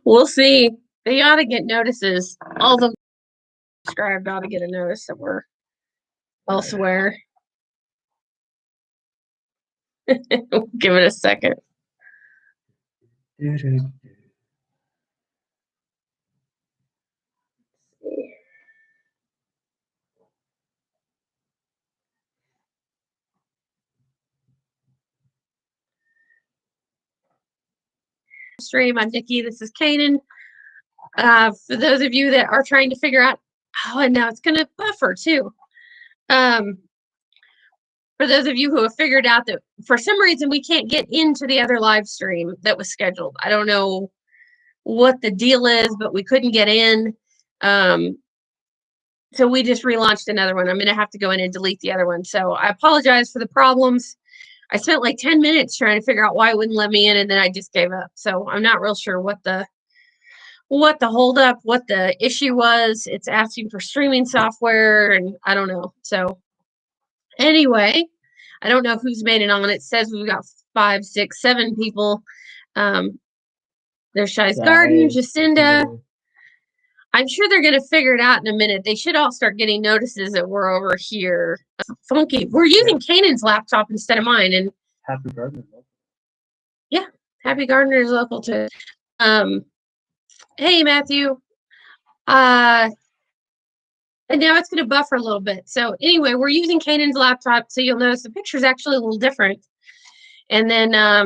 We'll see. They ought to get notices. All the subscribed ought to get a notice that we're elsewhere. Give it a second. Stream. I'm Nikki. This is Kanan. For those of you that are trying to figure out, and now it's going to buffer too. For those of you who have figured out that for some reason we can't get into the other live stream that was scheduled. I don't know what the deal is, but we couldn't get in. So we just relaunched another one. I'm going to have to go in and delete the other one. So I apologize for the problems. I spent like 10 minutes trying to figure out why it wouldn't let me in, and then I just gave up. So I'm not real sure what the holdup, what the issue was. It's asking for streaming software, and I don't know. So anyway, I don't know who's made it on. It says we've got 5, 6, 7 people. There's Shy's Garden, Jacinda. I'm sure they're going to figure it out in a minute. They should all start getting notices that we're over here. Funky. We're using Kanan's laptop instead of mine. And Happy Gardener. Yeah, Happy Gardener is local too. Hey, Matthew. And now it's going to buffer a little bit. So anyway, we're using Kanan's laptop, so you'll notice the picture's actually a little different. And then, I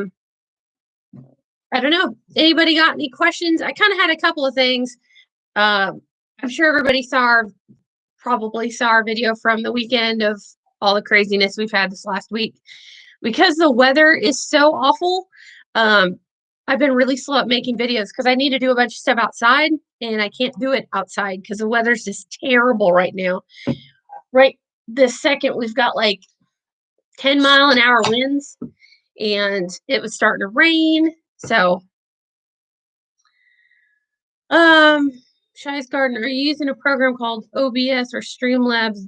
don't know. Anybody got any questions? I kind of had a couple of things. I'm sure everybody probably saw our video from the weekend of all the craziness we've had this last week. Because the weather is so awful, I've been really slow at making videos because I need to do a bunch of stuff outside, and I can't do it outside because the weather's just terrible right now. Right this second, we've got like 10-mile-an-hour winds, and it was starting to rain. So, Shy's Garden, are you using a program called OBS or Streamlabs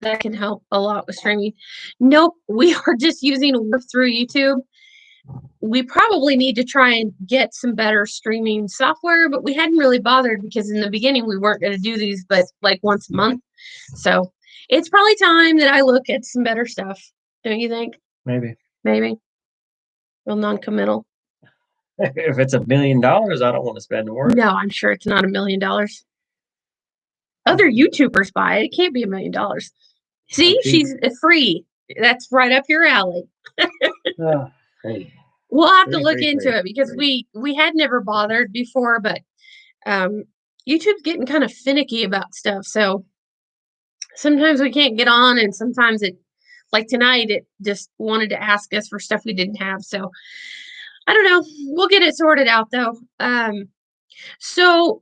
that can help a lot with streaming? Nope, we are just using work through YouTube. We probably need to try and get some better streaming software, but we hadn't really bothered because in the beginning we weren't going to do these but like once a month. So it's probably time that I look at some better stuff. Don't you think? Maybe. Real non-committal. If it's $1 million, I don't want to spend more. No, I'm sure it's not $1 million. Other YouTubers buy it. It can't be $1 million. See, she's free. That's right up your alley. Hey. We'll have to look into it because we had never bothered before, but YouTube's getting kind of finicky about stuff. So sometimes we can't get on, and sometimes it, like tonight, it just wanted to ask us for stuff we didn't have. So I don't know. We'll get it sorted out though. So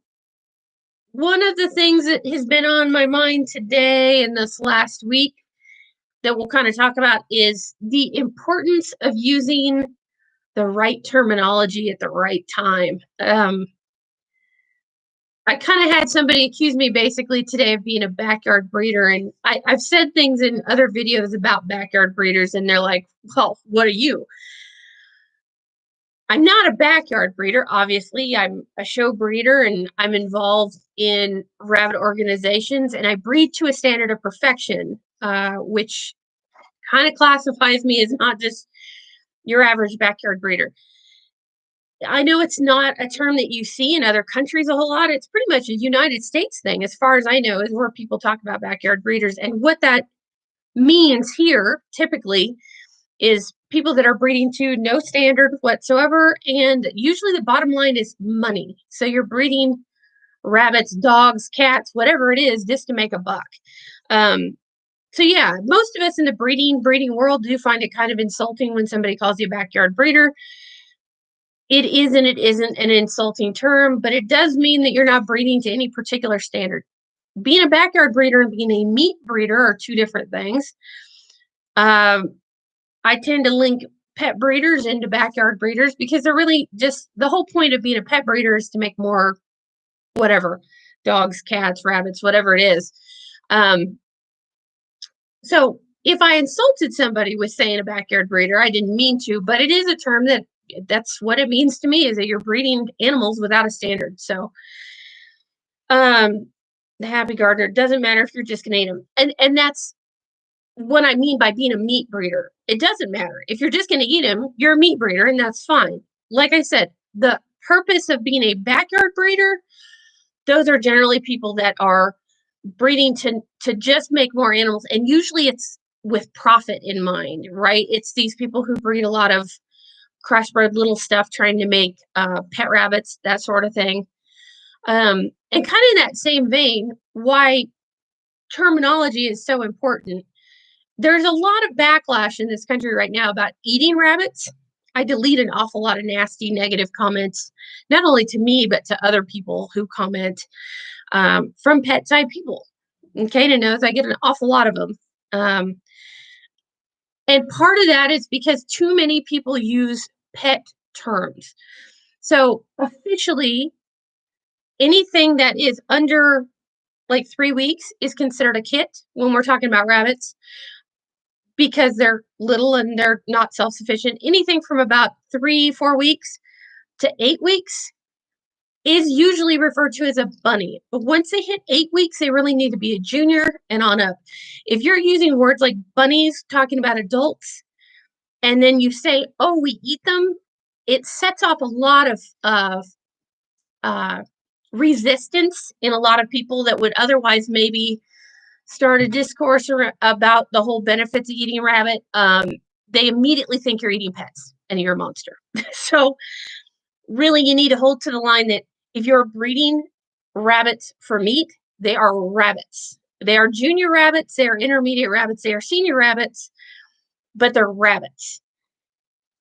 one of the things that has been on my mind today and this last week that we'll kind of talk about is the importance of using the right terminology at the right time. I kind of had somebody accuse me basically today of being a backyard breeder, and I've said things in other videos about backyard breeders, and they're like, well, what are you? I'm not a backyard breeder, obviously. I'm a show breeder, and I'm involved in rabbit organizations, and I breed to a standard of perfection, which kind of classifies me as not just your average backyard breeder. I know it's not a term that you see in other countries a whole lot. It's pretty much a United States thing, as far as I know, is where people talk about backyard breeders. And what that means here, typically, is people that are breeding to no standard whatsoever. And usually the bottom line is money. So you're breeding rabbits, dogs, cats, whatever it is, just to make a buck. So yeah, most of us in the breeding world do find it kind of insulting when somebody calls you a backyard breeder. It is and it isn't an insulting term, but it does mean that you're not breeding to any particular standard. Being a backyard breeder and being a meat breeder are two different things. I tend to link pet breeders into backyard breeders because they're really just, the whole point of being a pet breeder is to make more, whatever, dogs, cats, rabbits, whatever it is. So if I insulted somebody with saying a backyard breeder, I didn't mean to, but it is a term that that's what it means to me, is that you're breeding animals without a standard. So the happy gardener, doesn't matter if you're just gonna eat them. And that's what I mean by being a meat breeder. It doesn't matter. If you're just gonna eat them, you're a meat breeder, and that's fine. Like I said, the purpose of being a backyard breeder, those are generally people that are breeding to just make more animals, and usually it's with profit in mind, right? It's these people who breed a lot of crossbred little stuff, trying to make pet rabbits, that sort of thing. And kind of in that same vein, why terminology is so important. There's a lot of backlash in this country right now about eating rabbits. I delete an awful lot of nasty negative comments, not only to me, but to other people who comment from pet side people. And Kana knows I get an awful lot of them. And part of that is because too many people use pet terms. So officially, anything that is under like 3 weeks is considered a kit when we're talking about rabbits, because they're little and they're not self-sufficient. Anything from about 3-4 weeks to 8 weeks is usually referred to as a bunny. But once they hit 8 weeks, they really need to be a junior and on up. If you're using words like bunnies, talking about adults, and then you say, oh, we eat them, it sets off a lot of resistance in a lot of people that would otherwise maybe start a discourse about the whole benefits of eating a rabbit. They immediately think you're eating pets and you're a monster. So really, you need to hold to the line that if you're breeding rabbits for meat, they are rabbits. They are junior rabbits, they are intermediate rabbits, they are senior rabbits, but they're rabbits.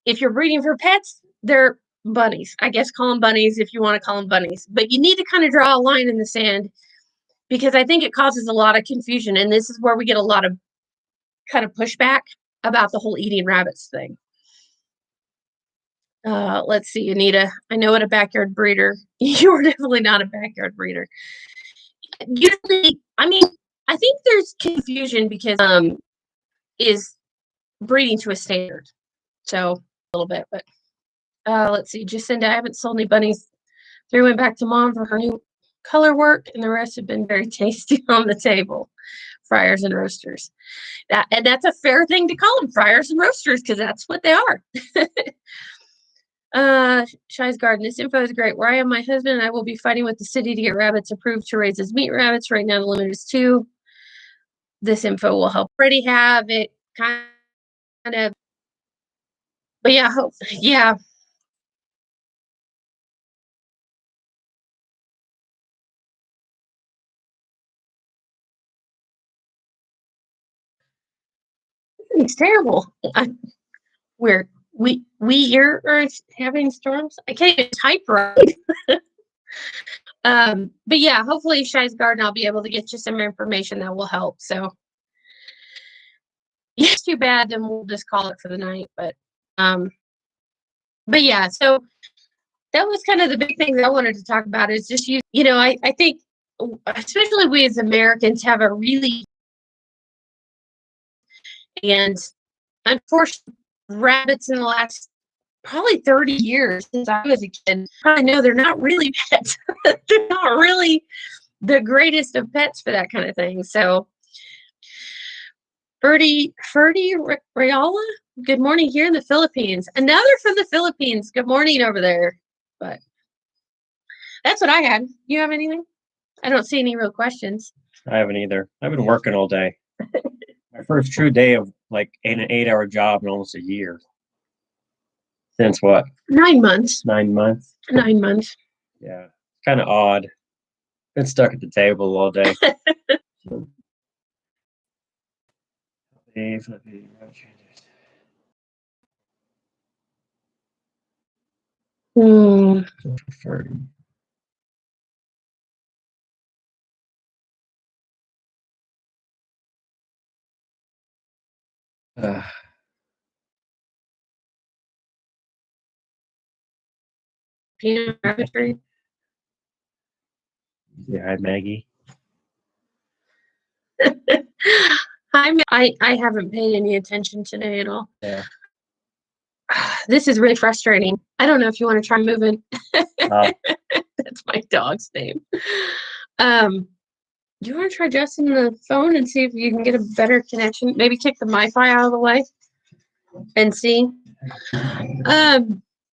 If you're breeding for pets, they're bunnies. I guess call them bunnies if you want to call them bunnies. But you need to kind of draw a line in the sand, because I think it causes a lot of confusion. And this is where we get a lot of kind of pushback about the whole eating rabbits thing. Let's see, Anita. I know what a backyard breeder. You're definitely not a backyard breeder. Usually, I mean, I think there's confusion because is breeding to a standard. So a little bit, but let's see. Jacinda, I haven't sold any bunnies. 3 went back to mom for her new color work, and the rest have been very tasty on the table. Fryers and roasters. And that's a fair thing to call them, fryers and roasters, because that's what they are. Shy's Garden, this info is great. Where I am, my husband and I will be fighting with the city to get rabbits approved to raise as meat rabbits. Right now, the limit is 2. This info will help. Already have it kind of, but yeah, yeah. It's terrible. We here are having storms. I can't even type right. But yeah, hopefully Shy's Garden, I'll be able to get you some information that will help. So it's too bad, then we'll just call it for the night. But yeah, so that was kind of the big thing that I wanted to talk about, is just I think especially we as Americans have a really, and unfortunately rabbits in the last probably 30 years since I was a kid, I know they're not really pets. They're not really the greatest of pets for that kind of thing. So Ferdy Rayala, good morning here in the Philippines. Another from the Philippines. Good morning over there. But that's what I had. You have anything? I don't see any real questions. I haven't either. I've been working all day. My first true day of like an 8-hour job in almost a year. Since what? 9 months. 9 months. 9 months. Yeah, kind of odd. Been stuck at the table all day. Peanut rabbitry. Yeah, Maggie. I haven't paid any attention today at all. Yeah. This is really frustrating. I don't know if you want to try moving. Uh, That's my dog's name. Do you want to try adjusting the phone and see if you can get a better connection? Maybe kick the Wi-Fi out of the way and see.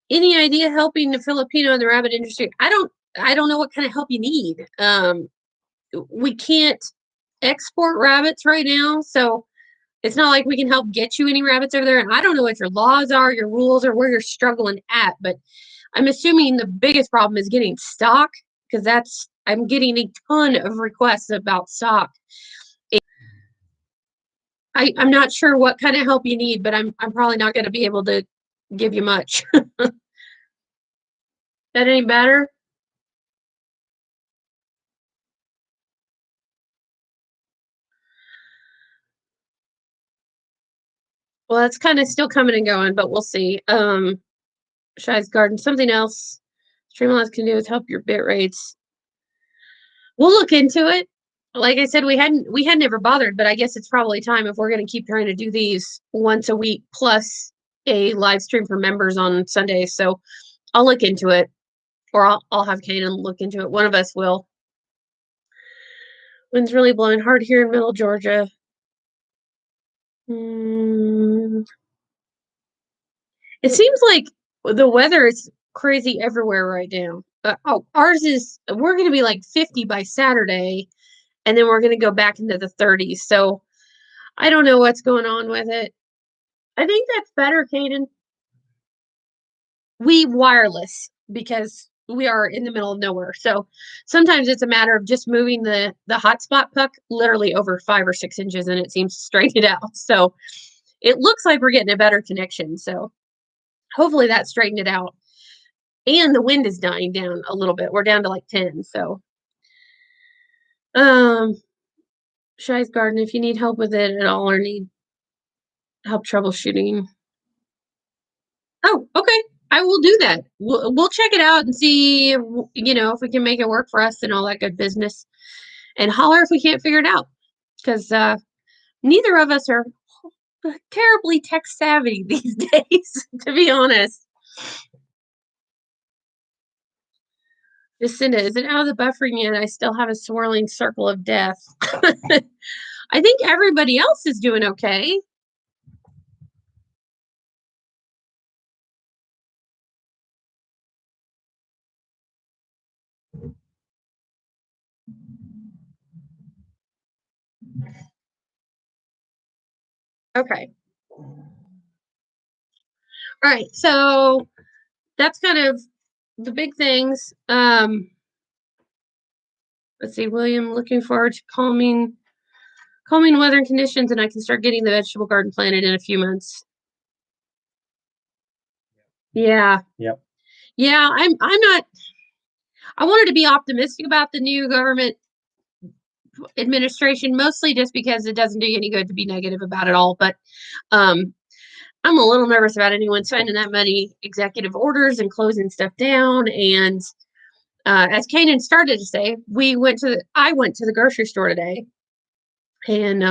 Any idea helping the Filipino in the rabbit industry? I don't know what kind of help you need. We can't export rabbits right now, so it's not like we can help get you any rabbits over there. And I don't know what your laws are, your rules, or where you're struggling at, but I'm assuming the biggest problem is getting stock, because I'm getting a ton of requests about stock. I'm not sure what kind of help you need, but I'm probably not going to be able to give you much. That any better? Well, that's kind of still coming and going, but we'll see. Shy's Garden, something else Streamlabs can do is help your bit rates. We'll look into it. Like I said, we had never bothered, but I guess it's probably time if we're going to keep trying to do these once a week plus a live stream for members on Sundays. So I'll look into it, or I'll have Kanan look into it. One of us will. Wind's really blowing hard here in Middle Georgia. It seems like the weather is crazy everywhere right now. Ours is, we're going to be like 50 by Saturday, and then we're going to go back into the 30s. So I don't know what's going on with it. I think that's better, Kaden. We wireless because we are in the middle of nowhere. So sometimes it's a matter of just moving the hotspot puck literally over 5 or 6 inches, and it seems to straighten it out. So it looks like we're getting a better connection. So hopefully that straightened it out. And the wind is dying down a little bit. We're down to like 10. So Shy's Garden, if you need help with it at all or need help troubleshooting. Oh, okay. I will do that. We'll check it out and see, if we can make it work for us and all that good business. And holler if we can't figure it out, because neither of us are terribly tech savvy these days, to be honest. Jacinda, is it out of the buffering yet? I still have a swirling circle of death. I think everybody else is doing okay. Okay. All right. So that's kind of the big things. Let's see, William, looking forward to calming weather and conditions, and I can start getting the vegetable garden planted in a few months. Yeah. Yep. Yeah, I'm not. I wanted to be optimistic about the new government administration, mostly just because it doesn't do you any good to be negative about it all. But I'm a little nervous about anyone signing that many executive orders and closing stuff down. And as Kanan started to say, I went to the grocery store today, and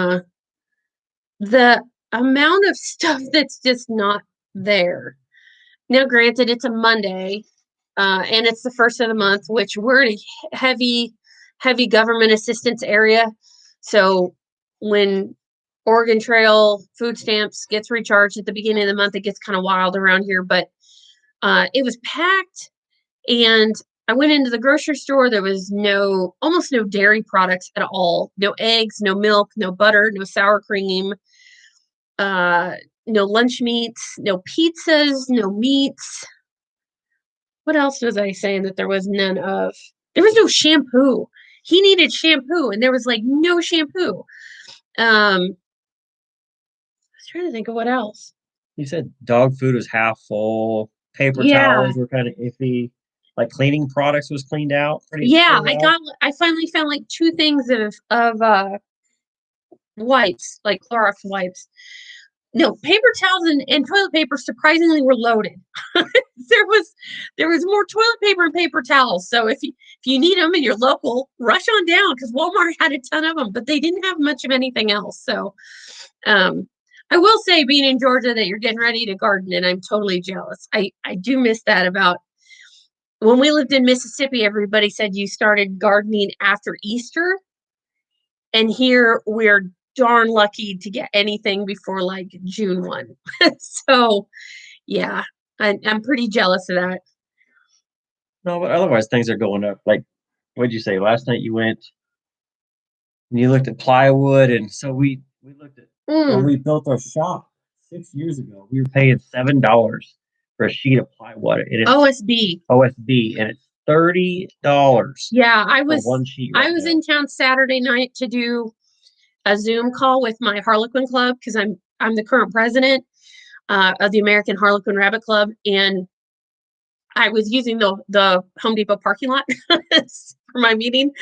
the amount of stuff that's just not there. Now, granted, it's a Monday, and it's the first of the month, which we're in a heavy government assistance area. So when Oregon Trail food stamps gets recharged at the beginning of the month, it gets kind of wild around here. But it was packed, and I went into the grocery store. There was almost no dairy products at all. No eggs, no milk, no butter, no sour cream. No lunch meats, no pizzas, no meats. What else was I saying that there was none of? There was no shampoo. He needed shampoo, and there was like no shampoo. I was trying to think of what else. You said dog food was half full. Paper towels were kind of iffy. Like cleaning products was cleaned out. I finally found like 2 things of wipes, like Clorox wipes. No, paper towels and toilet paper surprisingly were loaded. there was more toilet paper and paper towels. So if you need them and you're local, rush on down, because Walmart had a ton of them, but they didn't have much of anything else. So I will say, being in Georgia, that you're getting ready to garden, and I'm totally jealous. I do miss that about when we lived in Mississippi. Everybody said you started gardening after Easter, and here we're darn lucky to get anything before like June 1. So, yeah, I'm pretty jealous of that. No, but otherwise things are going up. Like, what'd you say last night? You went and you looked at plywood, and so we looked at when we built our shop 6 years ago. We were paying $7 for a sheet of plywood. And it's OSB, and it's $30. Yeah, I for was one sheet I right was now. in town Saturday night to do a Zoom call with my Harlequin Club because I'm the current president of the American Harlequin Rabbit Club, and I was using the Home Depot parking lot for my meeting.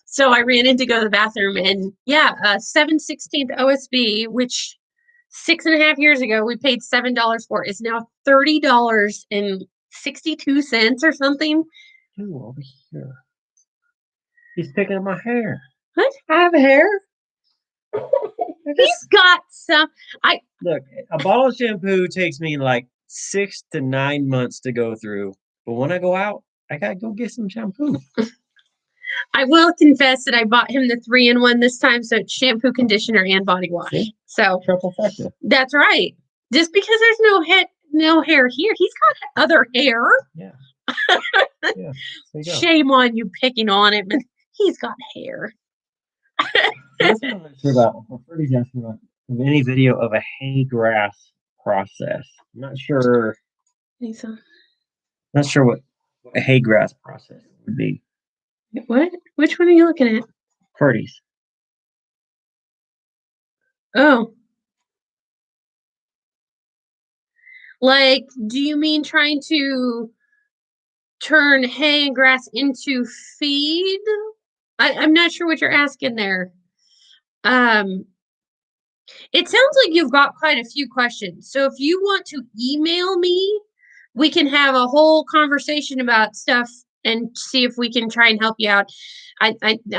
So I ran in to go to the bathroom, and yeah, 7/16 OSB, which 6.5 years ago we paid $7 for, is now $30.62 or something. Ooh, over here. He's picking up my hair. I have hair. He's got some. Look, a bottle of shampoo takes me like 6 to 9 months to go through. But when I go out, I gotta go get some shampoo. I will confess that I bought him the 3-in-1 this time, so it's shampoo, conditioner, and body wash. See? So Triple effective. that's right. Just because there's no hair here, he's got other hair. Yeah. Yeah. There you go. Shame on you picking on him, and he's got hair. That's what I'm not sure about. I'm pretty asking about any video of a hay grass process. I'm not sure. Lisa. Not sure what a hay grass process would be. What? Which one are you looking at? Purdy's. Oh. Like, do you mean trying to turn hay and grass into feed? I'm not sure what you're asking there. It sounds like you've got quite a few questions. So if you want to email me, we can have a whole conversation about stuff and see if we can try and help you out. I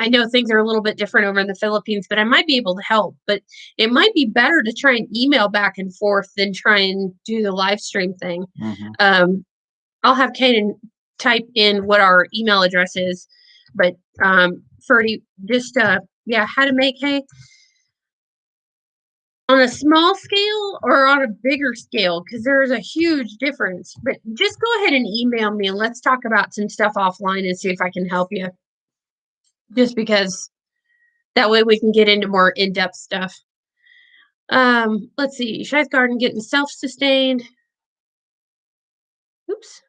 know things are a little bit different over in the Philippines, but I might be able to help. But it might be better to try and email back and forth than try and do the live stream thing. Mm-hmm. I'll have Kaden type in what our email address is. But Ferdy, just how to make hay on a small scale or on a bigger scale, because there's a huge difference. But just go ahead and email me and let's talk about some stuff offline and see if I can help you. Just because that way we can get into more in-depth stuff. Let's see. Shy's Garden getting self-sustained. Oops.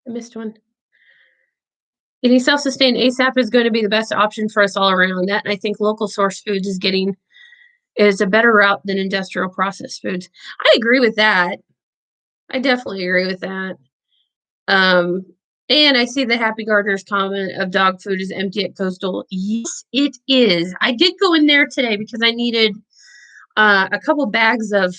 I missed one. Getting self-sustained ASAP is going to be the best option for us all around. That, and I think local source foods is a better route than industrial processed foods. I agree with that. I definitely agree with that. And I see the Happy Gardener's comment of dog food is empty at Coastal. Yes, it is. I did go in there today because I needed a couple bags of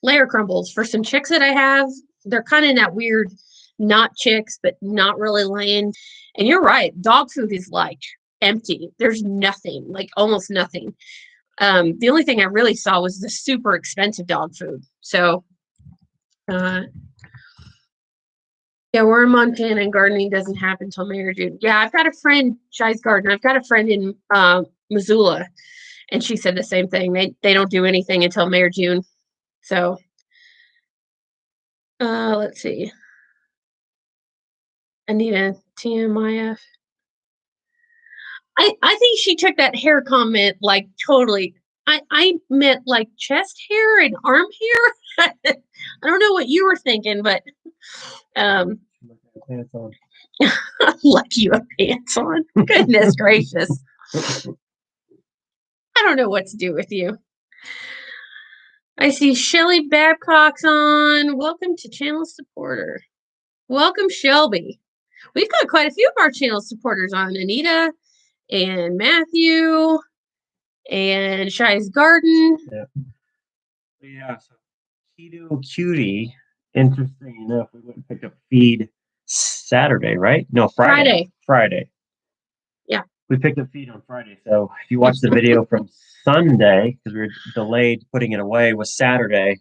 layer crumbles for some chicks that I have. They're kind of in that weird, not chicks, but not really laying. And you're right. Dog food is like empty. There's nothing, like almost nothing. The only thing I really saw was the super expensive dog food. So, yeah, we're in Montana and gardening doesn't happen until May or June. Yeah, I've got a friend, Shy's Garden. I've got a friend in Missoula, and she said the same thing. They don't do anything until May or June. So, let's see. Anita TMIF. I think she took that hair comment like totally. I meant like chest hair and arm hair. I don't know what you were thinking, but like you have pants on. Goodness gracious. I don't know what to do with you. I see Shelly Babcock's on. Welcome to channel supporter. Welcome, Shelby. We've got quite a few of our channel supporters on. Anita and Matthew and Shy's Garden. Yeah. So Keto Cutie, interesting enough, we went and picked up feed Saturday, right? No, Friday. Friday. Friday. Yeah. we picked up feed on Friday. So if you watch the video from Sunday, because we were delayed putting it away, was Saturday.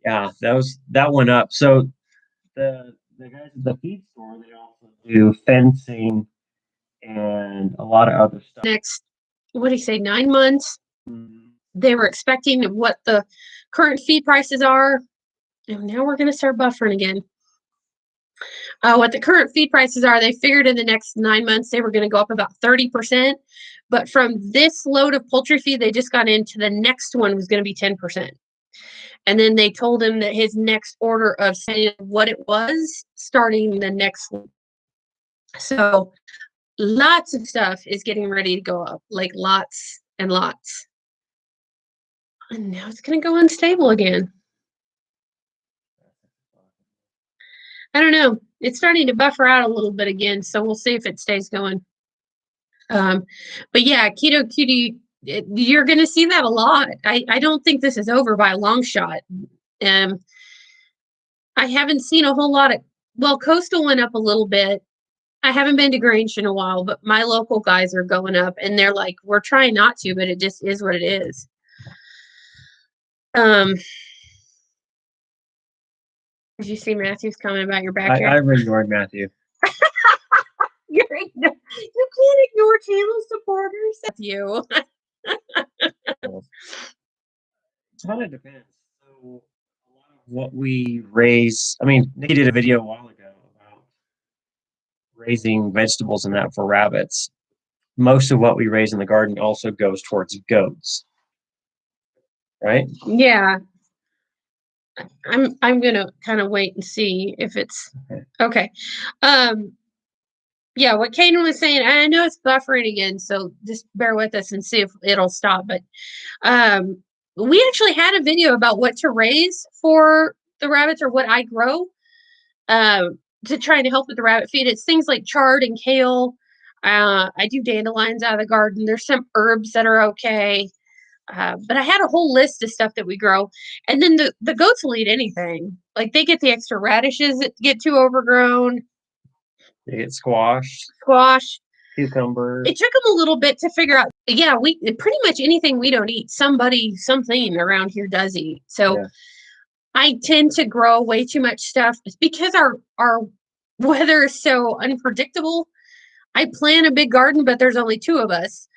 Yeah, that went up. So the guys at the feed store, they also do fencing and a lot of other stuff. Next, what do you say, 9 months? They were expecting what the current feed prices are. And now we're going to start buffering again. What the current feed prices are, they figured in the next 9 months they were going to go up about 30%. But from this load of poultry feed they just got into, the next one was going to be 10%. And then they told him that his next order of saying what it was starting the next one. So lots of stuff is getting ready to go up, like lots and lots. And now it's going to go unstable again. I don't know. It's starting to buffer out a little bit again, so we'll see if it stays going. But yeah, Keto Cutie, you're going to see that a lot. I don't think this is over by a long shot. I haven't seen a whole lot of, well, Coastal went up a little bit. I haven't been to Grange in a while, but my local guys are going up, and they're like, we're trying not to, but it just is what it is. Did you see Matthew's comment about your backyard? I've ignored Matthew. You can't ignore channel supporters. That's you. It kind of depends. So a lot of what we raise, I mean, Nikki did a video a while ago about raising vegetables and that for rabbits. Most of what we raise in the garden also goes towards goats, right? Yeah. I'm gonna kind of wait and see if it's okay. Yeah, what Caden was saying, I know it's buffering again, so just bear with us and see if it'll stop. But we actually had a video about what to raise for the rabbits, or what I grow to try to help with the rabbit feed. It's things like chard and kale. I do dandelions out of the garden. There's some herbs that are okay. But I had a whole list of stuff that we grow. And then the goats will eat anything. Like they get the extra radishes that get too overgrown. They get squash, cucumber. It took them a little bit to figure out. Yeah, we pretty much anything we don't eat, something around here does eat. So yeah. I tend to grow way too much stuff. It's because our weather is so unpredictable. I plant a big garden, but there's only 2 of us.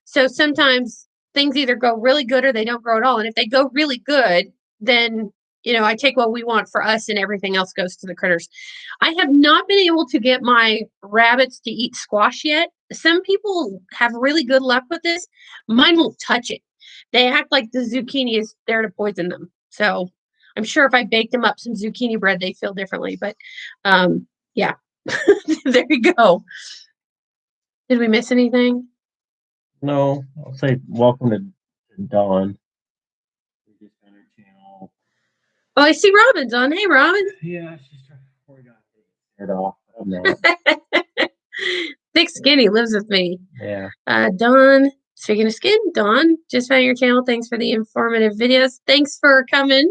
So sometimes things either go really good or they don't grow at all. And if they go really good, then, I take what we want for us and everything else goes to the critters. I have not been able to get my rabbits to eat squash yet. Some people have really good luck with this. Mine won't touch it. They act like the zucchini is there to poison them. So I'm sure if I baked them up some zucchini bread, they feel differently. But yeah, there you go. Did we miss anything? No, I'll say welcome to Dawn. Oh, I see Robin's on. Hey, Robin. Yeah, she's trying to get it off. I'm not. Thick Skinny lives with me. Yeah. Dawn, speaking of skin, Dawn, just found your channel. Thanks for the informative videos. Thanks for coming.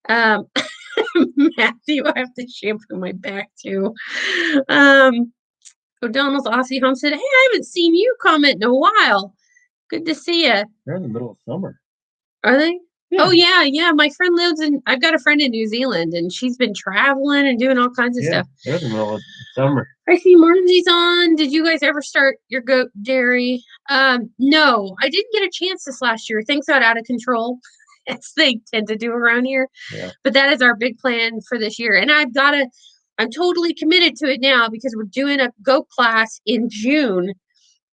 Matthew, I have to shampoo my back too. O'Donnell's Aussie Homestead. Hey, I haven't seen you comment in a while. Good to see you. They're in the middle of summer. Are they? Yeah. Oh, yeah. My friend I've got a friend in New Zealand, and she's been traveling and doing all kinds of stuff. They're in the middle of summer. I see Marzy's on. Did you guys ever start your goat dairy? No, I didn't get a chance this last year. Things got out of control, as they tend to do around here. Yeah. But that is our big plan for this year. And I'm totally committed to it now because we're doing a goat class in June.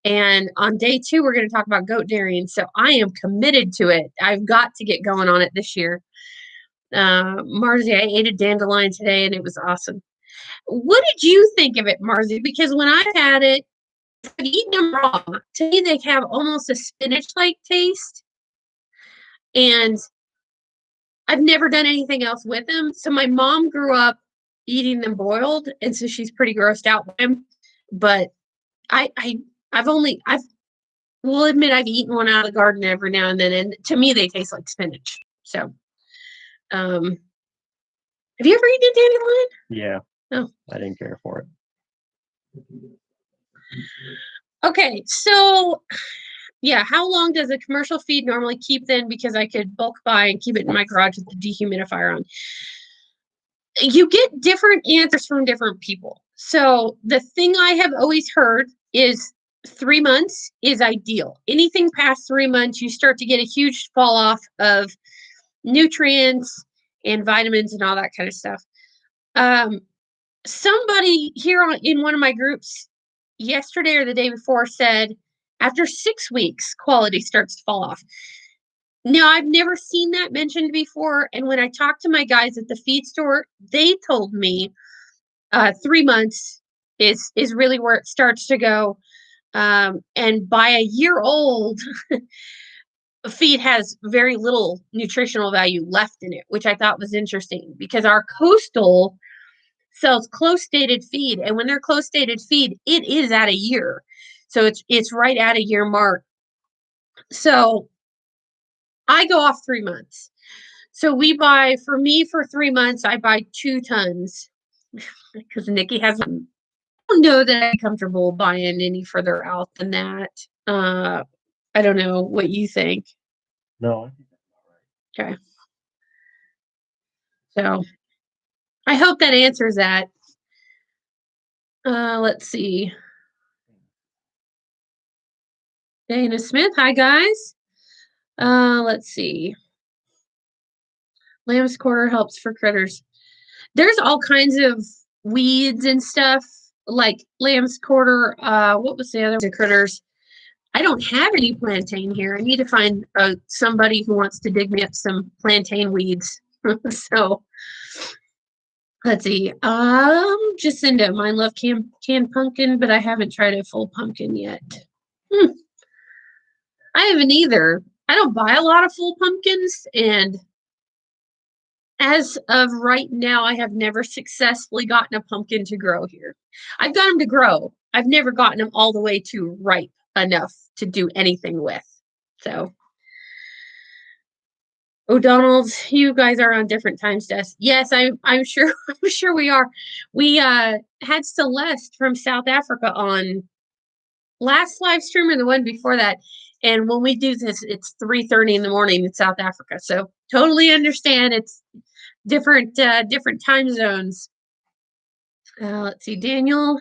And on day 2, we're going to talk about goat dairying. So I am committed to it. I've got to get going on it this year. Marzi, I ate a dandelion today and it was awesome. What did you think of it, Marzi? Because when I've had it, I've eaten them raw. To me, they have almost a spinach-like taste. And I've never done anything else with them. So my mom grew up eating them boiled, and so she's pretty grossed out by them. But will admit I've eaten one out of the garden every now and then, and to me they taste like spinach. So, have you ever eaten a dandelion? Yeah. Oh, I didn't care for it. Okay, so yeah, how long does a commercial feed normally keep then? Because I could bulk buy and keep it in my garage with the dehumidifier on. You get different answers from different people. So the thing I have always heard is 3 months is ideal. Anything past 3 months, you start to get a huge fall off of nutrients and vitamins and all that kind of stuff. Somebody here in one of my groups yesterday or the day before said after 6 weeks, quality starts to fall off. Now, I've never seen that mentioned before. And when I talked to my guys at the feed store, they told me 3 months is really where it starts to go. And by a year old, feed has very little nutritional value left in it, which I thought was interesting because our coastal sells close dated feed, and when they're close dated feed, it is at a year, so it's right at a year mark. So I go off 3 months. So we buy for me for 3 months. I buy 2 tons because Nikki has. I don't know that I'm comfortable buying any further out than that. I don't know what you think. No, I think that's all right. Okay. So I hope that answers that. Let's see. Dana Smith, hi guys. Let's see. Lamb's quarter helps for critters. There's all kinds of weeds and stuff like lamb's quarter. What was the other critters? I don't have any plantain here. I need to find somebody who wants to dig me up some plantain weeds. So let's see. Jacinda, mine love canned pumpkin, but I haven't tried a full pumpkin yet. I haven't either. I don't buy a lot of full pumpkins, and as of right now, I have never successfully gotten a pumpkin to grow here. I've got them to grow. I've never gotten them all the way to ripe enough to do anything with. So, O'Donnell's, you guys are on different time steps. Yes, I'm sure. I'm sure we are. We had Celeste from South Africa on last live stream or the one before that. And when we do this, it's 3:30 in the morning in South Africa. So totally understand. It's different time zones. Let's see, Daniel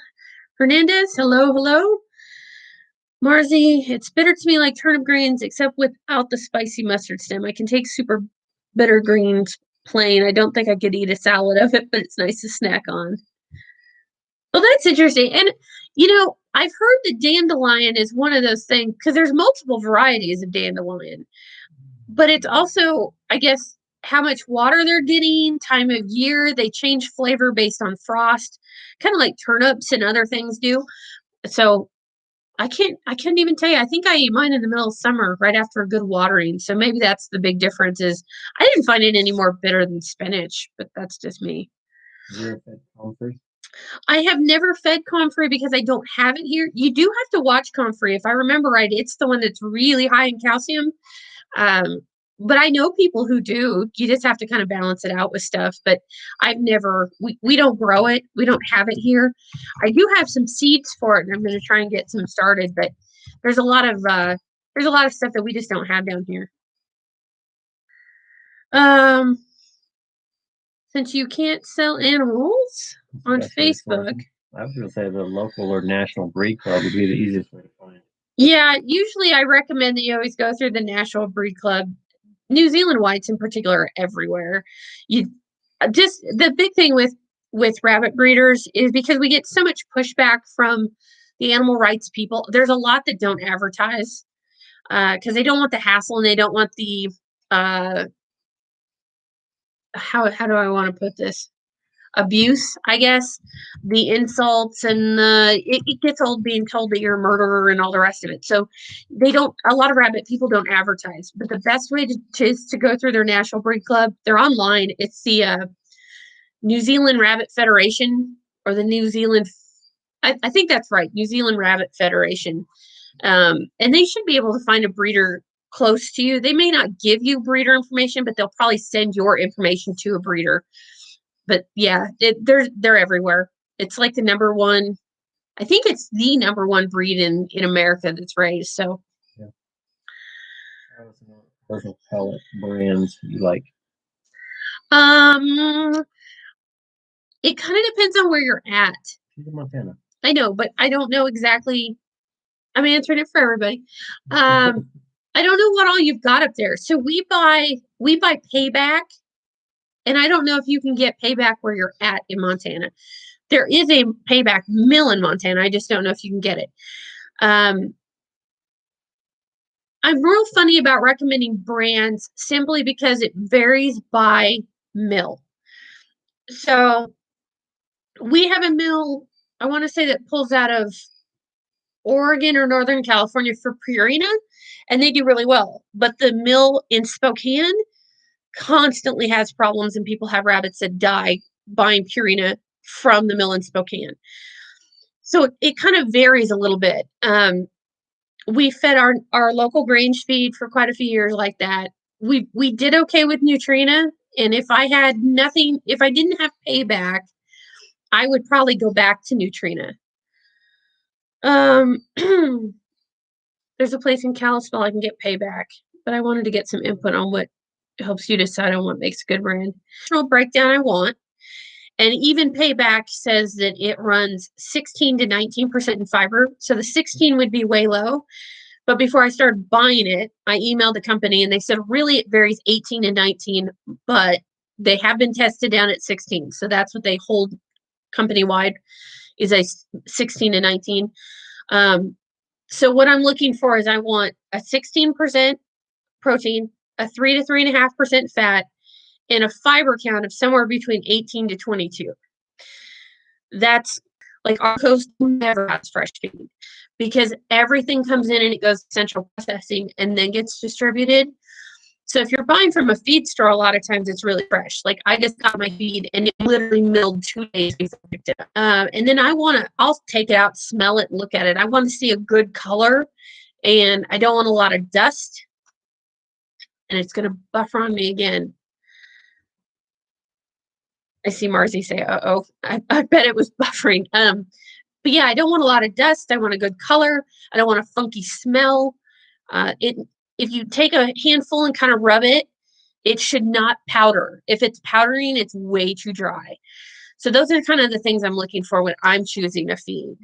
Hernandez, hello. Marzi, it's bitter to me like turnip greens, except without the spicy mustard stem. I can take super bitter greens plain. I don't think I could eat a salad of it, but it's nice to snack on. Well, that's interesting. And, I've heard that dandelion is one of those things, because there's multiple varieties of dandelion, but it's also, I guess, how much water they're getting, time of year. They change flavor based on frost, kind of like turnips and other things do. So I couldn't even tell you. I think I ate mine in the middle of summer, right after a good watering. So maybe that's the big difference. Is I didn't find it any more bitter than spinach, but that's just me. You're fed comfrey? I have never fed comfrey because I don't have it here. You do have to watch comfrey. If I remember right, it's the one that's really high in calcium. But I know people who do. You just have to kind of balance it out with stuff. But I've never, we don't grow it. We don't have it here. I do have some seeds for it, and I'm going to try and get some started. But there's a lot of stuff that we just don't have down here. Since you can't sell animals on Facebook. I was going to say the local or national breed club would be the easiest way to find it. Yeah, usually I recommend that you always go through the National Breed Club. New Zealand whites in particular are everywhere. You just the big thing with rabbit breeders is because we get so much pushback from the animal rights people. There's a lot that don't advertise because they don't want the hassle and they don't want the how do I want to put this? Abuse, I guess, the insults, and it gets old being told that you're a murderer and all the rest of it. So a lot of rabbit people don't advertise, but the best way is to go through their National Breed Club. They're online. It's the New Zealand Rabbit Federation, or the New Zealand, I think that's right, New Zealand Rabbit Federation. And they should be able to find a breeder close to you. They may not give you breeder information, but they'll probably send your information to a breeder. But yeah, they're everywhere. It's like the number one I think it's the #1 breed in America that's raised. So, yeah. Commercial pellet brands you like? It kind of depends on where you're at. She's in Montana. I know, but I don't know exactly. I'm answering it for everybody. I don't know what all you've got up there. So we buy Payback, and I don't know if you can get Payback where you're at in Montana. There is a Payback mill in Montana. I just don't know if you can get it. I'm real funny about recommending brands simply because it varies by mill. So we have a mill, I want to say, that pulls out of Oregon or Northern California for Purina, and they do really well. But the mill in Spokane constantly has problems, and people have rabbits that die buying Purina from the mill in Spokane. So it kind of varies a little bit. We fed our local grange feed for quite a few years like that. We did okay with Nutrina, and if I didn't have Payback, I would probably go back to Nutrina. There's a place in Kalispell I can get Payback, but I wanted to get some input on what helps you decide on what makes a good brand. Breakdown I want. And even Payback says that it runs 16 to 19% in fiber. So the 16 would be way low. But before I started buying it, I emailed the company and they said, really, it varies 18 and 19, but they have been tested down at 16. So that's what they hold company-wide, is a 16 and 19. So what I'm looking for is I want a 16% protein, a 3 to 3.5% fat, and a fiber count of somewhere between 18 to 22. That's like our coast never has fresh feed because everything comes in and it goes to central processing and then gets distributed. So if you're buying from a feed store, a lot of times it's really fresh. Like I just got my feed and it literally milled 2 days before I picked it up. And then I'll take it out, smell it, look at it. I want to see a good color, and I don't want a lot of dust. And it's going to buffer on me again. I see Marcy say, uh-oh, I bet it was buffering. But yeah, I don't want a lot of dust. I want a good color. I don't want a funky smell. If you take a handful and kind of rub it, it should not powder. If it's powdering, it's way too dry. So those are kind of the things I'm looking for when I'm choosing a feed.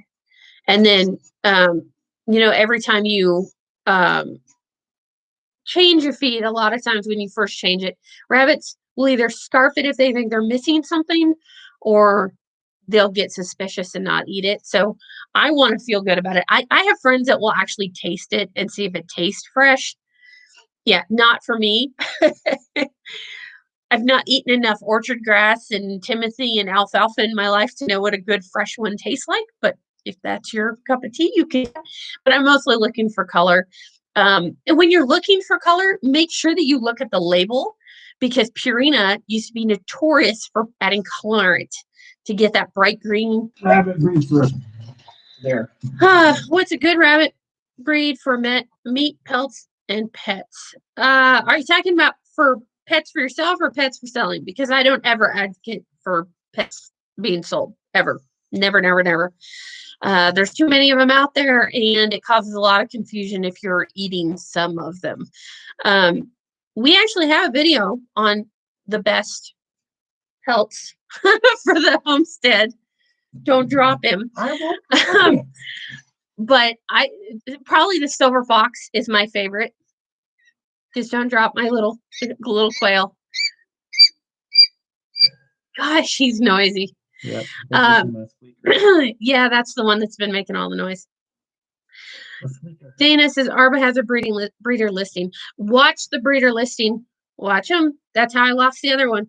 And then, every time you change your feed, a lot of times when you first change it, rabbits will either scarf it if they think they're missing something, or they'll get suspicious and not eat it. So I want to feel good about it. I have friends that will actually taste it and see if it tastes fresh. Yeah, not for me. I've not eaten enough orchard grass and Timothy and alfalfa in my life to know what a good fresh one tastes like. But if that's your cup of tea, you can. But I'm mostly looking for color. And when you're looking for color, make sure that you look at the label, because Purina used to be notorious for adding colorant to get that bright green. Rabbit breed for there. What's a good rabbit breed for meat, pelts, and pets? Are you talking about for pets for yourself or pets for selling? Because I don't ever advocate for pets being sold, ever. Never, never, never. There's too many of them out there, and it causes a lot of confusion if you're eating some of them. We actually have a video on the best pelts for the Homestead. Don't drop him. But probably the silver fox is my favorite. Just don't drop my little quail. Gosh, he's noisy. Yeah. Yeah, that's the one that's been making all the noise. Dana says Arba has a breeder listing. Watch the breeder listing. Watch them. That's how I lost the other one.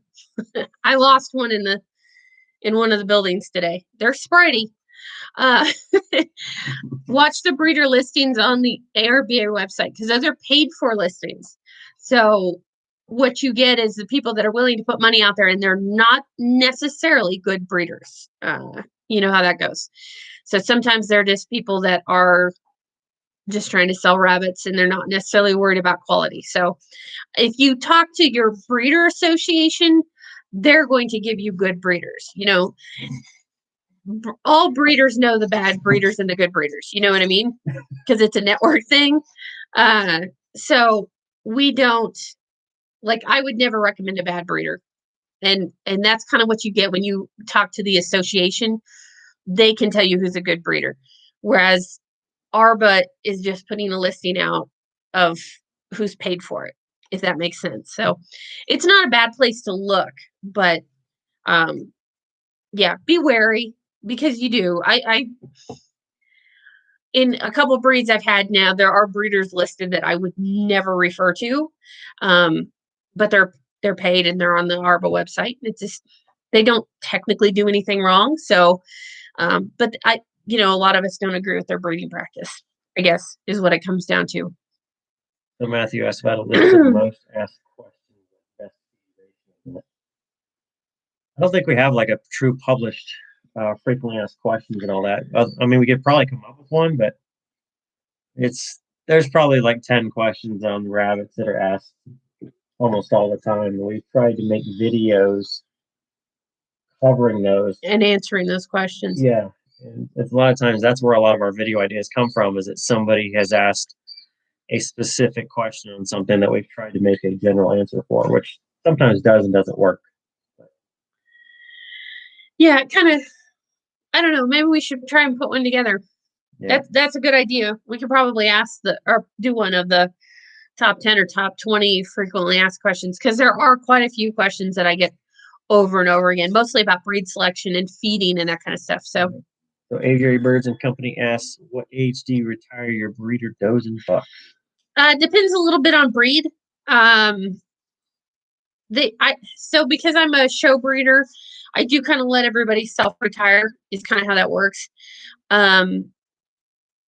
I lost one in one of the buildings today. They're spritey. Watch the breeder listings on the ARBA website, because those are paid for listings. So what you get is the people that are willing to put money out there, and they're not necessarily good breeders. You know how that goes. So sometimes they're just people that are just trying to sell rabbits, and they're not necessarily worried about quality. So if you talk to your breeder association, they're going to give you good breeders. all breeders know the bad breeders and the good breeders. You know what I mean? Because it's a network thing. So we don't, like, I would never recommend a bad breeder. And that's kind of what you get when you talk to the association. They can tell you who's a good breeder. Whereas ARBA is just putting a listing out of who's paid for it, if that makes sense. So it's not a bad place to look, but yeah, be wary, because you do. I in a couple breeds I've had now, there are breeders listed that I would never refer to. But they're paid and they're on the ARBA website. It's just, they don't technically do anything wrong. So but a lot of us don't agree with their breeding practice, I guess, is what it comes down to. So Matthew asked about a list of most asked questions. I don't think we have like a true published frequently asked questions and all that. I mean, we could probably come up with one, but there's probably like 10 questions on rabbits that are asked almost all the time. We've tried to make videos covering those and answering those questions. Yeah, and it's a lot of times that's where a lot of our video ideas come from, is that somebody has asked a specific question on something that we've tried to make a general answer for, which sometimes does and doesn't work. Yeah, kind of. I don't know. Maybe we should try and put one together. Yeah. That's a good idea. We could probably do one of the top 10 or top 20 frequently asked questions, because there are quite a few questions that I get over and over again, mostly about breed selection and feeding and that kind of stuff. So Aviary Birds and Company asks, what age do you retire your breeder does and bucks? Depends a little bit on breed. So because I'm a show breeder, I do kind of let everybody self-retire, is kind of how that works.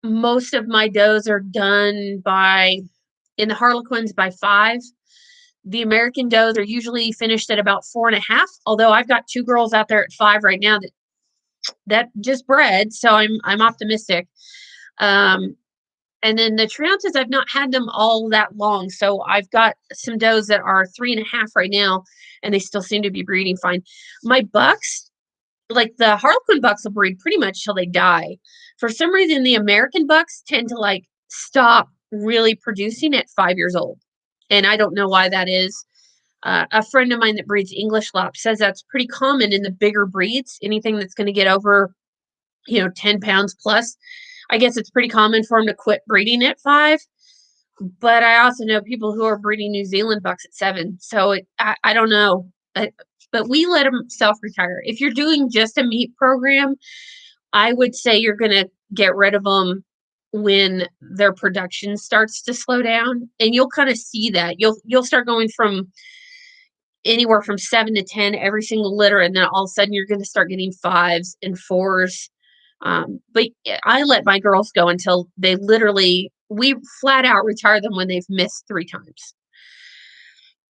Most of my does are done in the Harlequins by 5. The American does are usually finished at about 4.5, although I've got 2 girls out there at 5 right now that just bred, so I'm optimistic. And then the Trounces, I've not had them all that long, so I've got some does that are 3.5 right now, and they still seem to be breeding fine. My bucks, like the Harlequin bucks, will breed pretty much till they die. For some reason, the American bucks tend to like stop really producing at 5 years old, and I don't know why that is. A friend of mine that breeds English lop says that's pretty common in the bigger breeds. Anything that's going to get over, 10 pounds plus, I guess it's pretty common for them to quit breeding at 5. But I also know people who are breeding New Zealand bucks at 7. So I don't know. But we let them self-retire. If you're doing just a meat program, I would say you're going to get rid of them when their production starts to slow down. And you'll kind of see that. You'll start going from anywhere from 7 to 10 every single litter, and then all of a sudden you're going to start getting 5s and 4s. But I let my girls go until we flat out retire them when they've missed 3 times.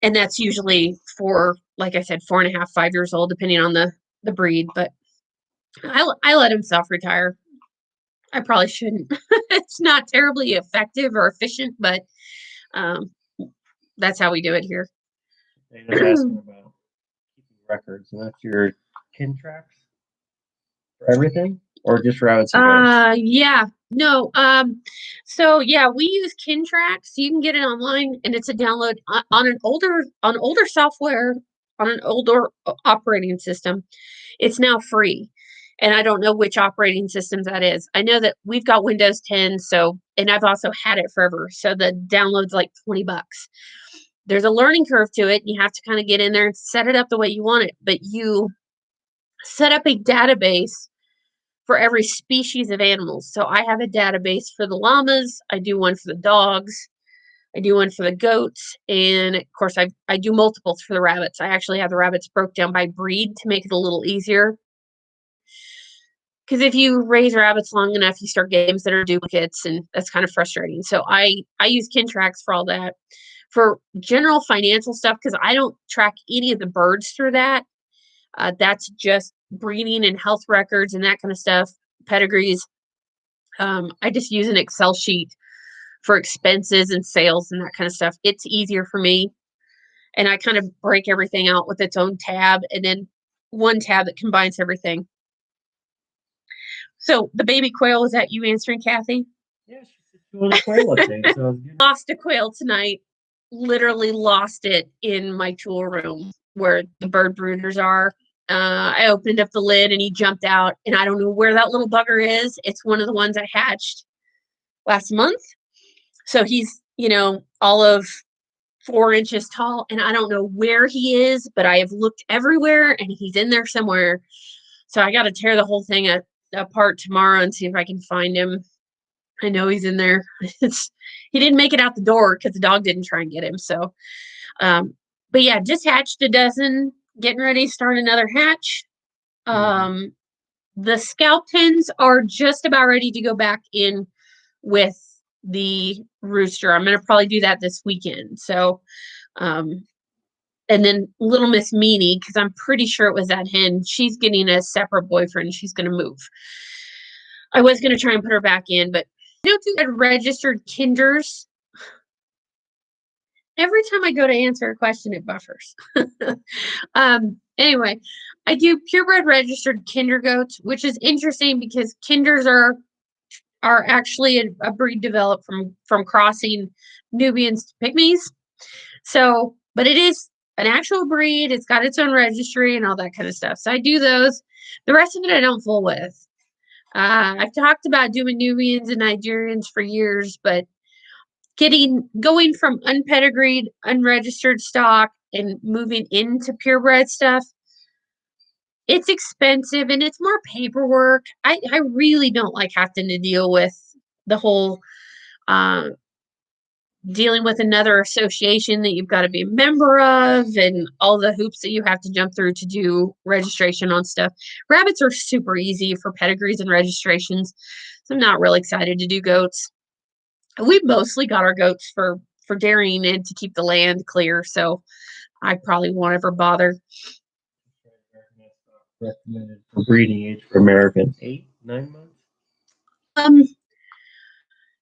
And that's usually for, like I said, 4.5, 5 years old, depending on the breed. But I let them self-retire. I probably shouldn't. It's not terribly effective or efficient, but that's how we do it here. They're asking about keeping records, and that's your kin tracks for everything, or just rabbits and goats? Yeah. No. So yeah, we use kin tracks. You can get it online, and it's a download on older software, on an older operating system. It's now free. And I don't know which operating systems that is. I know that we've got Windows 10, and I've also had it forever. So the download's like $20. There's a learning curve to it. You have to kind of get in there and set it up the way you want it. But you set up a database for every species of animals. So I have a database for the llamas. I do one for the dogs. I do one for the goats. And of course, I do multiples for the rabbits. I actually have the rabbits broke down by breed to make it a little easier. Because if you raise rabbits long enough, you start games that are duplicates, and that's kind of frustrating. So I use kin tracks for all that. For general financial stuff, because I don't track any of the birds through that. That's just breeding and health records and that kind of stuff, pedigrees. I just use an Excel sheet for expenses and sales and that kind of stuff. It's easier for me. And I kind of break everything out with its own tab, and then one tab that combines everything. So the baby quail, was that you answering, Kathy? Yeah, she was a quail thing. So lost a quail tonight. Literally lost it in my tool room where the bird brooders are. I opened up the lid and he jumped out, and I don't know where that little bugger is. It's one of the ones I hatched last month. So he's, all of 4 inches tall, and I don't know where he is, but I have looked everywhere and he's in there somewhere. So I got to tear the whole thing apart tomorrow and see if I can find him. I know he's in there. He didn't make it out the door because the dog didn't try and get him. So, but yeah, just hatched a dozen, getting ready to start another hatch. The scalp pins are just about ready to go back in with the rooster. I'm going to probably do that this weekend. So, and then little Miss Meanie, because I'm pretty sure it was that hen, she's getting a separate boyfriend. She's going to move. I was going to try and put her back in, but I don't do registered kinders. Every time I go to answer a question, it buffers. Anyway, I do purebred registered kinder goats, which is interesting because kinders are actually a breed developed from crossing Nubians to Pygmies. So, but it is an actual breed. It's got its own registry and all that kind of stuff. So I do those. The rest of it I don't fool with. I've talked about doing Nubians and Nigerians for years, but going from unpedigreed, unregistered stock and moving into purebred stuff, it's expensive and it's more paperwork. I really don't like having to deal with the whole dealing with another association that you've got to be a member of and all the hoops that you have to jump through to do registration on stuff. Rabbits are super easy for pedigrees and registrations, so I'm not really excited to do goats. We mostly got our goats for dairying and to keep the land clear, so I probably won't ever bother. Recommended for breeding age for Americans, 8-9 months.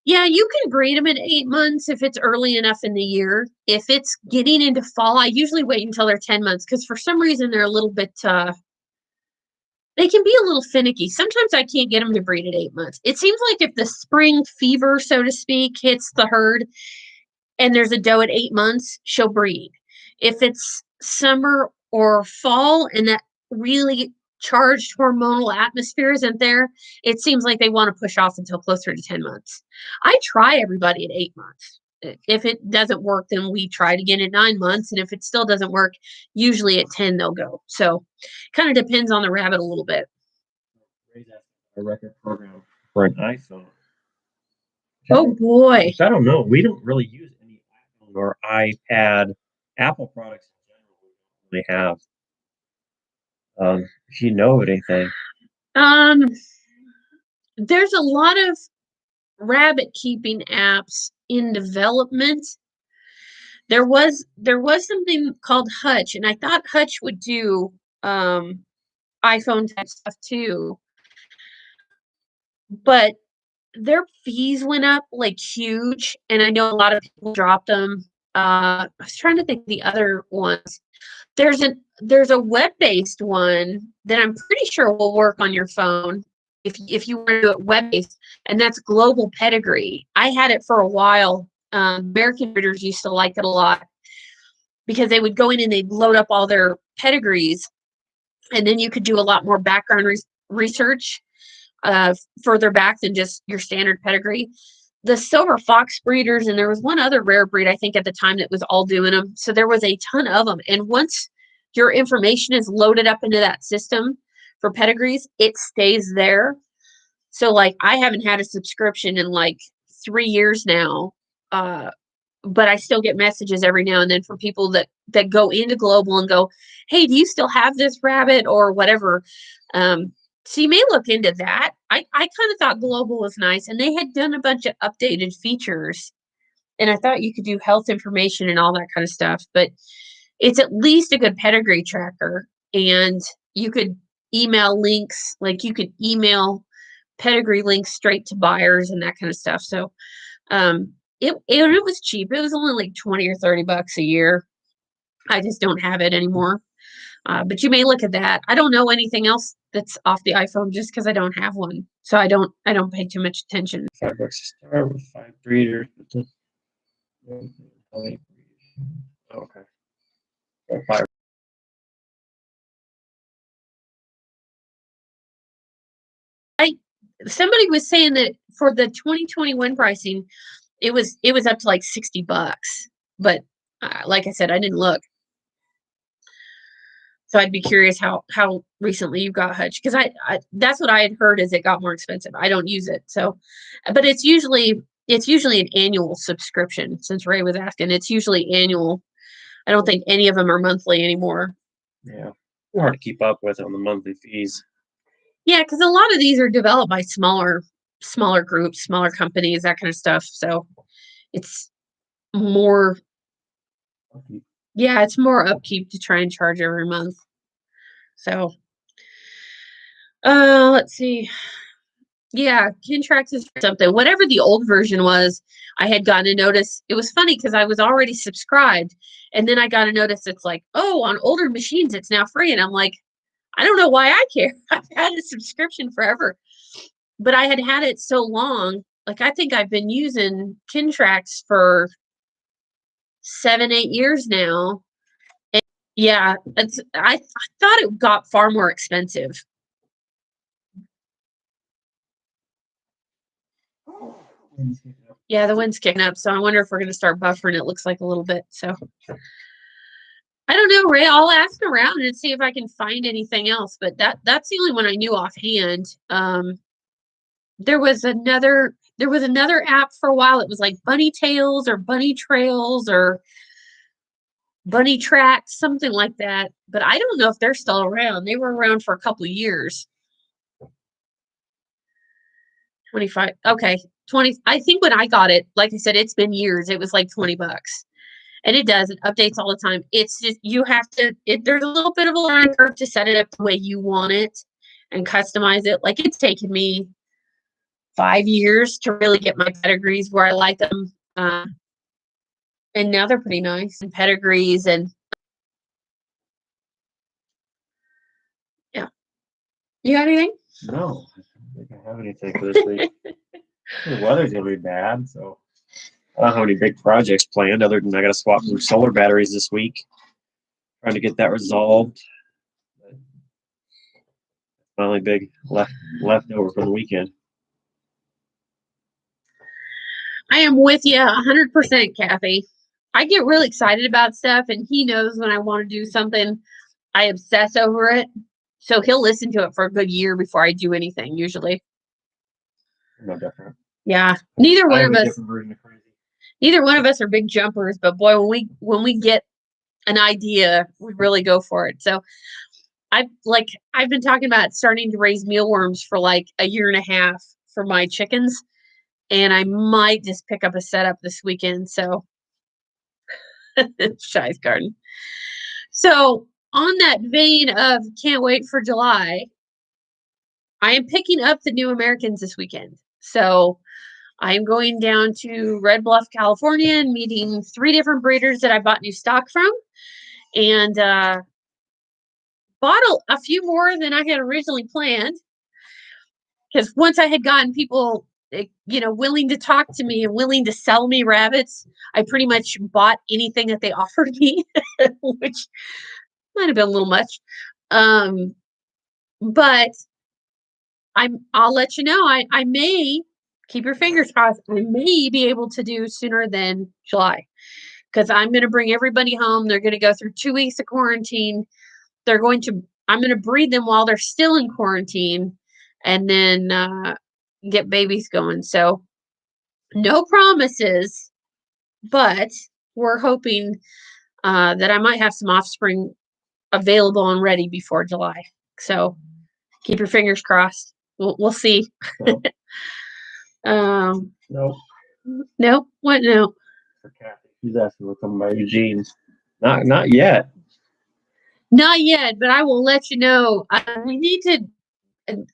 Yeah, you can breed them at 8 months if it's early enough in the year. If it's getting into fall, I usually wait until they're 10 months because for some reason they're a little bit, they can be a little finicky. Sometimes I can't get them to breed at 8 months. It seems like if the spring fever, so to speak, hits the herd and there's a doe at 8 months, she'll breed. If it's summer or fall and that really charged hormonal atmosphere isn't there, it seems like they want to push off until closer to 10 months. I try everybody at 8 months. If it doesn't work, then we try it again at 9 months. And if it still doesn't work, usually at 10, they'll go. So kind of depends on the rabbit a little bit. A record program for an iPhone. Oh boy. I don't know. We don't really use any iPhone or iPad. Apple products in general we have. If you know of anything. There's a lot of rabbit keeping apps in development. There was something called Hutch, and I thought Hutch would do iPhone type stuff too. But their fees went up like huge, and I know a lot of people dropped them. I was trying to think of the other ones. There's a web-based one that I'm pretty sure will work on your phone if you want to do it web-based, and that's Global Pedigree. I had it for a while. American breeders used to like it a lot because they would go in and they'd load up all their pedigrees, and then you could do a lot more background research further back than just your standard pedigree. The silver fox breeders, and there was one other rare breed I think at the time that was all doing them. So there was a ton of them. And once your information is loaded up into that system for pedigrees, it stays there. So like I haven't had a subscription in like 3 years now, but I still get messages every now and then from people that go into Global and go, hey, do you still have this rabbit or whatever? So you may look into that. I kind of thought Global was nice, and they had done a bunch of updated features, and I thought you could do health information and all that kind of stuff, but it's at least a good pedigree tracker, and you could email links, like you could email pedigree links straight to buyers and that kind of stuff. So it was cheap. It was only like $20 or $30 a year. I just don't have it anymore. But you may look at that. I don't know anything else that's off the iPhone just because I don't have one, so I don't pay too much attention. $5 a star with 5 breeders. Okay. 5. Somebody was saying that for the 2021 pricing, it was up to like $60, but like I said, I didn't look. So I'd be curious how recently you got Hutch, because I that's what I had heard is it got more expensive. I don't use it, so, but it's usually an annual subscription. Since Ray was asking, it's usually annual. I don't think any of them are monthly anymore. Yeah, hard to keep up with on the monthly fees. Yeah, because a lot of these are developed by smaller groups, smaller companies, that kind of stuff. So it's more. Yeah, it's more upkeep to try and charge every month. So, let's see. Yeah, Kintrax is something. Whatever the old version was, I had gotten a notice. It was funny because I was already subscribed, and then I got a notice. It's like, oh, on older machines, it's now free, and I'm like, I don't know why I care. I've had a subscription forever, but I had it so long. Like I think I've been using Kintrax for 7-8 years now. And yeah, I thought it got far more expensive. Yeah, the wind's kicking up, so I wonder if we're going to start buffering. It looks like a little bit. So I don't know, Ray. I'll ask around and see if I can find anything else. But that's the only one I knew offhand. There was another app for a while. It was like Bunny Tails or Bunny Trails or Bunny Tracks, something like that. But I don't know if they're still around. They were around for a couple of years. 25. Okay. 20. I think when I got it, like I said, it's been years. It was like $20. And it does. It updates all the time. It's just you have to. There's a little bit of a learning curve to set it up the way you want it and customize it. Like it's taken me 5 years to really get my pedigrees where I like them, and now they're pretty nice and pedigrees and yeah. You got anything? No, I don't think I have anything for this week. The weather's gonna be bad, so I don't have any big projects planned other than I got to swap some solar batteries this week. Trying to get that resolved. My only big left over for the weekend. I am with you 100%, Kathy. I get really excited about stuff, and he knows when I want to do something, I obsess over it. So he'll listen to it for a good year before I do anything, usually. No different. Yeah. Neither one of us are big jumpers, but boy, when we get an idea, we really go for it. So I've been talking about starting to raise mealworms for like a year and a half for my chickens, and I might just pick up a setup this weekend. So Shy's garden. So on that vein of can't wait for July, I am picking up the New Americans this weekend. So I'm going down to Red Bluff, California, and meeting 3 different breeders that I bought new stock from, and bought a few more than I had originally planned. Because once I had gotten people, willing to talk to me and willing to sell me rabbits, I pretty much bought anything that they offered me, which might have been a little much. But I'll let you know. I may, keep your fingers crossed, I may be able to do sooner than July, because I'm going to bring everybody home. They're going to go through 2 weeks of quarantine. I'm going to breed them while they're still in quarantine, and then get babies going. So no promises, but we're hoping that I might have some offspring available and ready before July. So keep your fingers crossed. We'll see. Nope. Nope. What? No. For Kathy, she's asking to come by Eugene's. Not yet. Not yet, but I will let you know. We need to.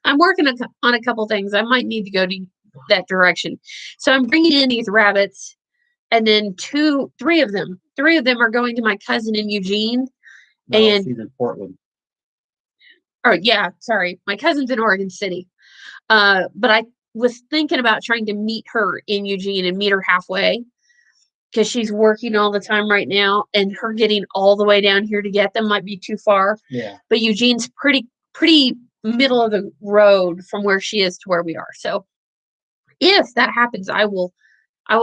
I'm working on a couple things. I might need to go to that direction. So I'm bringing in these rabbits, and then three of them are going to my cousin in Eugene, No, and she's in Portland. Oh yeah, sorry. My cousin's in Oregon City. But I was thinking about trying to meet her in Eugene and meet her halfway because she's working all the time right now, and her getting all the way down here to get them might be too far. Yeah. But Eugene's pretty middle of the road from where she is to where we are. So if that happens, I will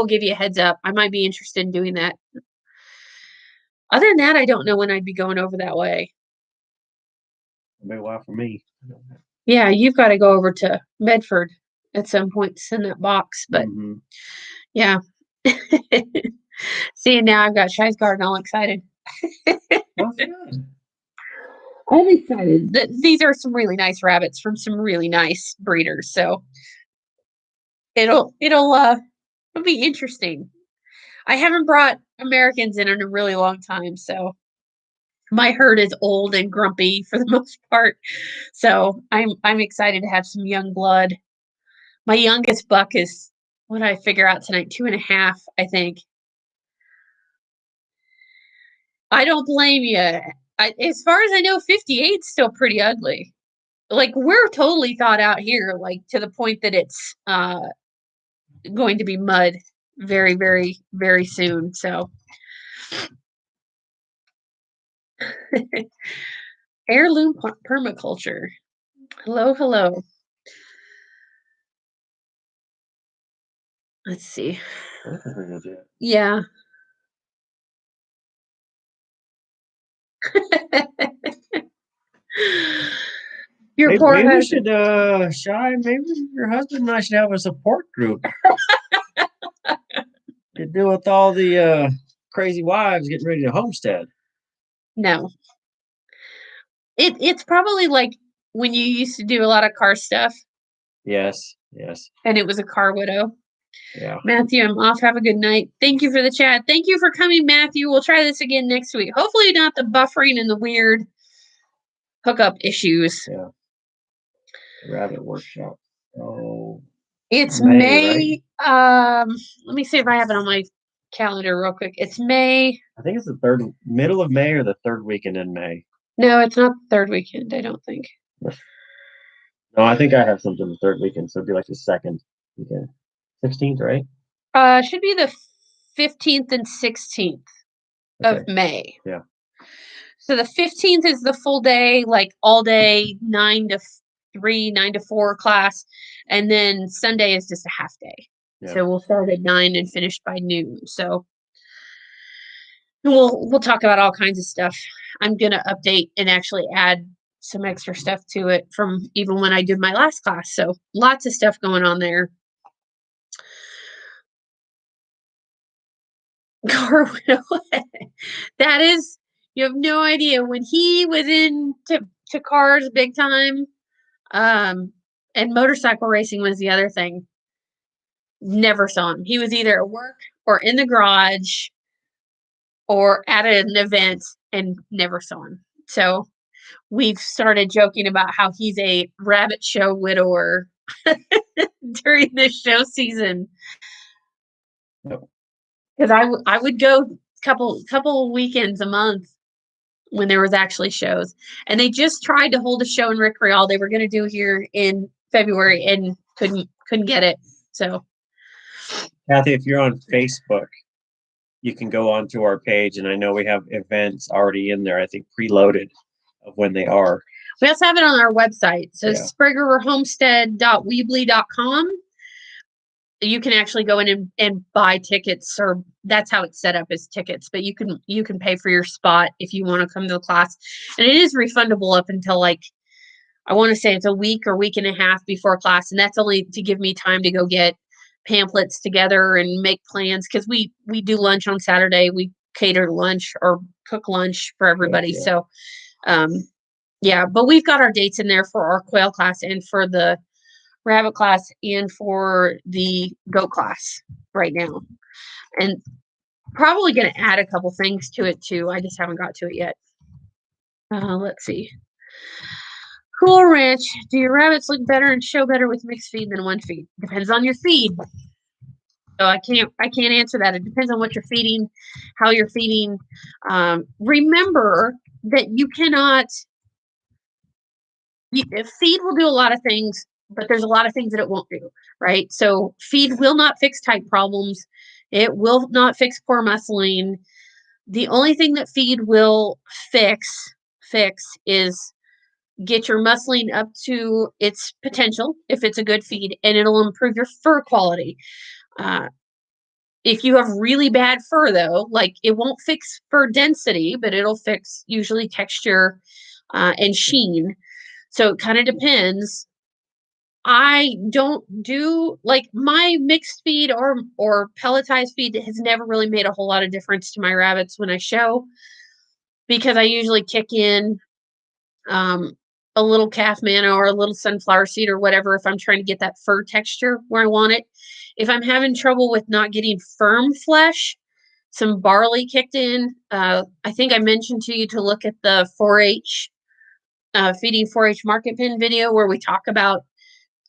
give you a heads up. I might be interested in doing that. Other than that, I don't know when I'd be going over that way. It'll be a while for me. Yeah, you've got to go over to Medford at some point to send that box. But yeah. See, now I've got Shy's Garden all excited. I'm excited. These are some really nice rabbits from some really nice breeders. So it'll be interesting. I haven't brought Americans in a really long time, so my herd is old and grumpy for the most part. So I'm excited to have some young blood. My youngest buck is, what did I figure out tonight? 2.5, I think. I don't blame you. As far as I know, 58's still pretty ugly. Like, we're totally thawed out here, like to the point that it's going to be mud very, very, very soon. So heirloom permaculture. Hello, hello. Let's see. Yeah. Maybe we should, Shy, maybe your husband and I should have a support group to deal with all the crazy wives getting ready to homestead. No. It's probably like when you used to do a lot of car stuff. Yes. And it was a car widow. Yeah. Matthew, I'm off. Have a good night. Thank you for the chat. Thank you for coming, Matthew. We'll try this again next week. Hopefully not the buffering and the weird hookup issues. Yeah. Rabbit workshop. Oh. It's May. Right? Let me see if I have it on my calendar real quick. It's May. I think it's the middle of May or the third weekend in May. No, it's not the third weekend, I don't think. No, I think I have something the third weekend, so it'd be like the second weekend. 16th, right? Should be the 15th and 16th of May. Yeah. So the 15th is the full day, like all day, 9 to 3, 9 to 4 class. And then Sunday is just a half day. Yeah. So we'll start at 9 and finish by noon. So we'll talk about all kinds of stuff. I'm going to update and actually add some extra stuff to it from even when I did my last class. So lots of stuff going on there. Car widow. That is, you have no idea. When he was into cars big time, and motorcycle racing was the other thing. Never saw him. He was either at work or in the garage or at an event, and never saw him. So we've started joking about how he's a rabbit show widower during this show season. Because I would go couple weekends a month when there was actually shows, and they just tried to hold a show in Rick Real they were going to do here in February and couldn't get it. So, Kathy, if you're on Facebook, you can go onto our page, and I know we have events already in there. I think preloaded of when they are. We also have it on our website. So SpriggerHomestead.weebly.com. You can actually go in and buy tickets, or that's how it's set up as tickets, but you can pay for your spot if you want to come to the class. And it is refundable up until, like, I want to say it's a week or week and a half before class. And that's only to give me time to go get pamphlets together and make plans. Cause we do lunch on Saturday. We cater lunch or cook lunch for everybody. Yeah. So, yeah, but we've got our dates in there for our quail class and for the rabbit class and for the goat class right now, and probably going to add a couple things to it too. I just haven't got to it yet. Let's see. Cool Ranch. Do your rabbits look better and show better with mixed feed than one feed? Depends on your feed. So I can't answer that. It depends on what you're feeding, how you're feeding. Remember, that you cannot, feed will do a lot of things, but there's a lot of things that it won't do, right? So feed will not fix type problems. It will not fix poor muscling. The only thing that feed will fix is get your muscling up to its potential if it's a good feed, and it'll improve your fur quality. If you have really bad fur, though, like, it won't fix fur density, but it'll fix usually texture and sheen. So it kind of depends. I don't do, like, my mixed feed or pelletized feed has never really made a whole lot of difference to my rabbits when I show, because I usually kick in a little calf manna or a little sunflower seed or whatever if I'm trying to get that fur texture where I want it. If I'm having trouble with not getting firm flesh, some barley kicked in. I think I mentioned to you to look at the 4-H feeding 4-H market pin video where we talk about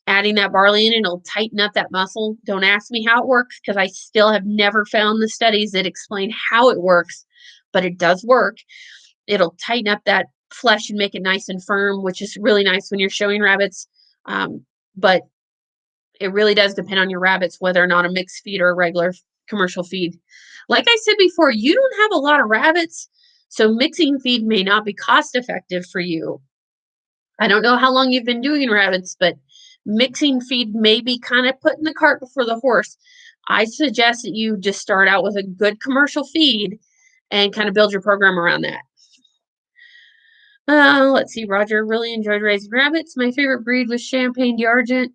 adding that barley in, and it'll tighten up that muscle. Don't ask me how it works, because I still have never found the studies that explain how it works, but it does work. It'll tighten up that flesh and make it nice and firm, which is really nice when you're showing rabbits. But it really does depend on your rabbits whether or not a mixed feed or a regular commercial feed. Like I said before, you don't have a lot of rabbits, so mixing feed may not be cost effective for you. I don't know how long you've been doing rabbits, but mixing feed may be kind of putting the cart before the horse. I suggest that you just start out with a good commercial feed and kind of build your program around that. Let's see. Roger really enjoyed raising rabbits. My favorite breed was Champagne d'Argent.